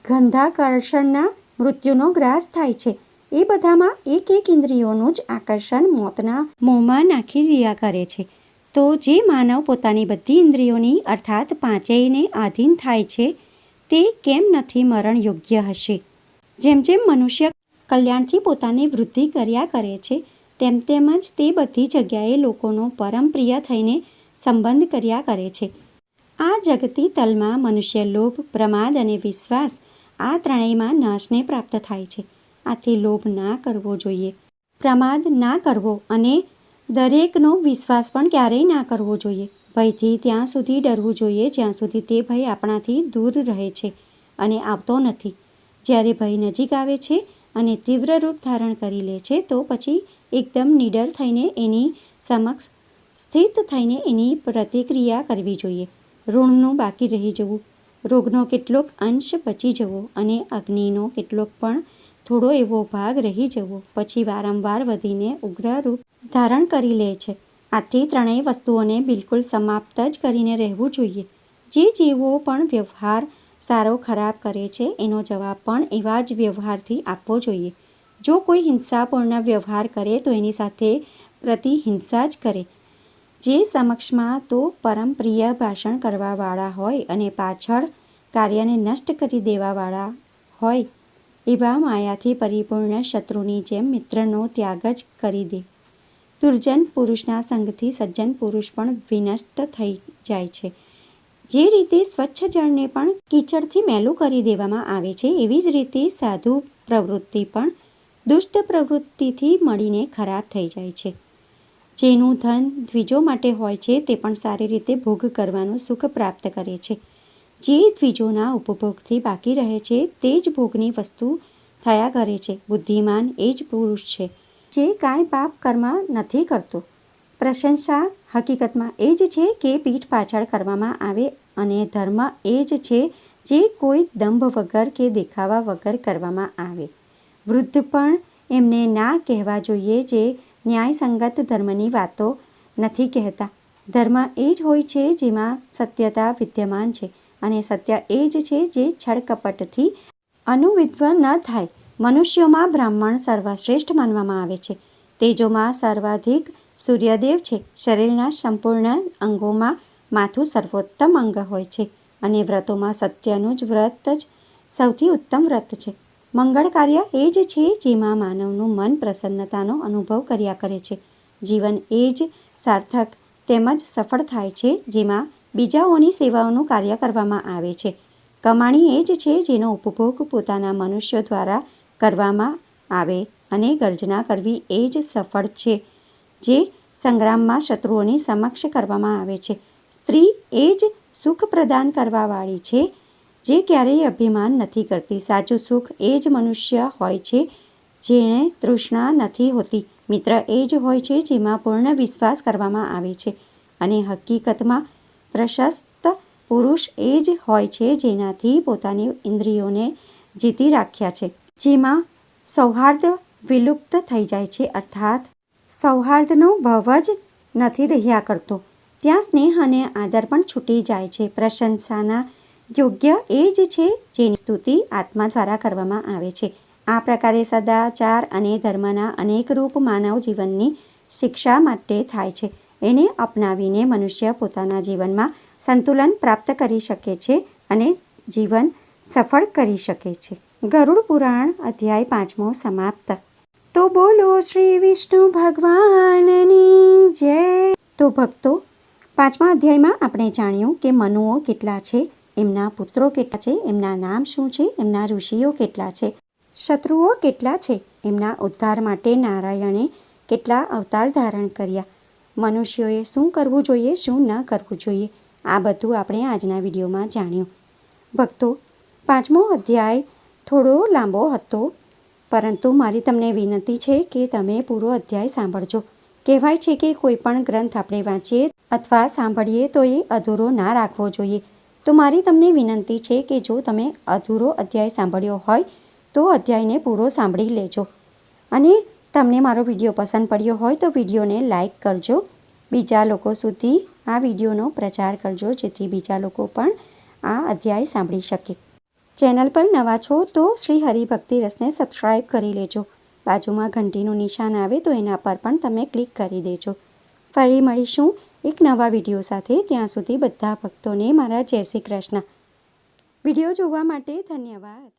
ગંધાકર્ષણના મૃત્યુનો ગ્રાસ થાય છે. એ બધામાં એક ઇન્દ્રિયોનું જ આકર્ષણ મોતના મોંમાં નાખી રહ્યા કરે છે. તો જે માનવ પોતાની બધી ઇન્દ્રિયોની અર્થાત 5ને આધીન થાય છે તે કેમ નથી મરણ યોગ્ય હશે? જેમ જેમ મનુષ્ય કલ્યાણથી પોતાની વૃદ્ધિ કર્યા કરે છે તેમ તેમ જ તે બધી જગ્યાએ લોકોનો પરમ પ્રિય થઈને સંબંધ કર્યા કરે છે. આ જગતી તલમાં મનુષ્ય લોભ, પ્રમાદ અને વિશ્વાસ આ ત્રણેયમાં નાશને પ્રાપ્ત થાય છે. આથી લોભ ના કરવો જોઈએ, પ્રમાદ ના કરવો અને દરેકનો વિશ્વાસ પણ ક્યારેય ના કરવો જોઈએ. ભયથી ત્યાં સુધી ડરવું જોઈએ જ્યાં સુધી તે ભય આપણાથી દૂર રહે છે અને આવતો નથી. જ્યારે ભય નજીક આવે છે અને તીવ્ર રૂપ ધારણ કરી લે છે તો પછી એકદમ નીડર થઈને એની સમક્ષ સ્થિત થઈને એની પ્રતિક્રિયા કરવી જોઈએ. ઋણનું બાકી રહી જવું, રોગનો કેટલોક અંશ બચી જવો અને અગ્નિનો કેટલોક પણ થોડો એવો ભાગ રહી જવો પછી વારંવાર વધીને ઉગ્ર રૂપ ધારણ કરી લે છે. આથી ત્રણેય વસ્તુઓને બિલકુલ સમાપ્ત જ કરીને રહેવું જોઈએ. જે જીવો પણ વ્યવહાર સારો ખરાબ કરે છે એનો જવાબ પણ એવા જ વ્યવહારથી આપવો જોઈએ. જો કોઈ હિંસાપૂર્ણ વ્યવહાર કરે તો એની સાથે પ્રતિહિંસા જ કરે. જે સમક્ષમાં તો પરમ પ્રિય ભાષણ કરવાવાળા હોય અને પાછળ કાર્યને નષ્ટ કરી દેવાવાળા હોય એવા માયાથી પરિપૂર્ણ શત્રુની જેમ મિત્રનો ત્યાગ જ કરી દે. દુર્જન પુરુષના સંગથી સજ્જન પુરુષ પણ વિનષ્ટ થઈ જાય છે. જે રીતે સ્વચ્છ જળને પણ કીચડથી મેલું કરી દેવામાં આવે છે એવી જ રીતે સાધુ પ્રવૃત્તિ પણ દુષ્ટ પ્રવૃત્તિથી મળીને ખરાબ થઈ જાય છે. જેનું ધન દ્વિજો માટે હોય છે તે પણ સારી રીતે ભોગ કરવાનું સુખ પ્રાપ્ત કરે છે. જે દ્વિજોના ઉપભોગથી બાકી રહે છે તે જ ભોગની વસ્તુ થયા કરે છે. બુદ્ધિમાન એ જ પુરુષ છે જે કાંઈ પાપ કર્મ નથી કરતો. પ્રશંસા હકીકતમાં એ જ છે કે પીઠ પાછળ કરવામાં આવે અને ધર્મ એ જ છે જે કોઈ દંભ વગર કે દેખાવા વગર કરવામાં આવે. વૃદ્ધ પણ એમને ના કહેવા જોઈએ જે ન્યાયસંગત ધર્મની વાતો નથી કહેતા. ધર્મ એ જ હોય છે જેમાં સત્યતા વિદ્યમાન છે અને સત્ય એ જ છે જે છળકપટથી અનુવિદ્વ ન થાય. મનુષ્યોમાં બ્રાહ્મણ સર્વશ્રેષ્ઠ માનવામાં આવે છે. તેજોમાં સર્વાધિક સૂર્યદેવ છે. શરીરના સંપૂર્ણ અંગોમાં માથું સર્વોત્તમ અંગ હોય છે અને વ્રતોમાં સત્યનું જ વ્રત જ સૌથી ઉત્તમ વ્રત છે. મંગળ કાર્ય એ જ છે જેમાં માનવનું મન પ્રસન્નતાનો અનુભવ કર્યા કરે છે. જીવન એ જ સાર્થક તેમજ સફળ થાય છે જેમાં બીજાઓની સેવાઓનું કાર્ય કરવામાં આવે છે. કમાણી એ જ છે જેનો ઉપભોગ પોતાના મનુષ્યો દ્વારા કરવામાં આવે અને ગર્જના કરવી એ જ સફળ છે જે સંગ્રામમાં શત્રુઓની સમક્ષ કરવામાં આવે છે. સ્ત્રી એ જ સુખ પ્રદાન કરવાવાળી છે જે ક્યારેય અભિમાન નથી કરતી. સાચું સુખ એ જ મનુષ્ય હોય છે જેણે તૃષ્ણા નથી હોતી. મિત્ર એ જ હોય છે જેમાં પૂર્ણ વિશ્વાસ કરવામાં આવે છે. અને હકીકતમાં પ્રશસ્ત પુરુષ એ જ હોય છે જેનાથી પોતાની ઇન્દ્રિયોને જીતી રાખ્યા છે. જેમાં સૌહાર્દ વિલુપ્ત થઈ જાય છે, અર્થાત સૌહાર્દનો ભાવ જ નથી રહ્યા કરતો. ત્યાં સ્નેહ અને આદર પણ છૂટી જાય છે. પ્રશંસાના યોગ્ય એ જ છે જેની સ્તુતિ આત્મા દ્વારા કરવામાં આવે છે. આ પ્રકારે સદાચાર અને ધર્મના અનેક રૂપ માનવ જીવનની શિક્ષા માટે થાય છે. એને અપનાવીને મનુષ્ય પોતાના જીવનમાં સંતુલન પ્રાપ્ત કરી શકે છે અને જીવન સફળ કરી શકે છે. ગરુડ પુરાણ અધ્યાય 5મો સમાપ્ત. તો બોલો શ્રી વિષ્ણુ ભગવાનની જય. તો ભક્તો, 5મા અધ્યાયમાં આપણે જાણ્યું કે મનુઓ કેટલા છે, એમના પુત્રો કેટલા છે, એમના નામ શું છે, એમના ઋષિઓ કેટલા છે, શત્રુઓ કેટલા છે, એમના ઉદ્ધાર માટે નારાયણે કેટલા અવતાર ધારણ કર્યા, મનુષ્યોએ શું કરવું જોઈએ, શું ન કરવું જોઈએ, આ બધું આપણે આજના વિડીયોમાં જાણ્યું. ભક્તો, 5મો અધ્યાય થોડો લાંબો હતો, પરંતુ મારી તમને વિનંતી છે કે તમે પૂરો અધ્યાય સાંભળજો. કહેવાય છે કે કોઈ પણ ગ્રંથ આપણે વાંચીએ અથવા સાંભળીએ તો એ અધૂરો ના રાખવો જોઈએ. તો મારી તમને વિનંતી છે કે જો તમે અધૂરો અધ્યાય સાંભળ્યો હોય તો અધ્યાયને પૂરો સાંભળી લેજો. અને તમને મારો વિડીયો પસંદ પડ્યો હોય તો વિડીયોને લાઈક કરજો. બીજા લોકો સુધી આ વિડીયોનો પ્રચાર કરજો જેથી બીજા લોકો પણ આ અધ્યાય સાંભળી શકે. ચેનલ પર નવા છો તો શ્રી હરિભક્તિ રસને સબસ્ક્રાઈબ કરી લેજો. બાજુમાં ઘંટીનું નિશાન આવે તો એના પર પણ તમે ક્લિક કરી દેજો. ફરી મળીશું એક નવા વિડીયો સાથે. ત્યાં સુધી બધા ભક્તોને મારા જય શ્રી કૃષ્ણ. વિડીયો જોવા માટે ધન્યવાદ.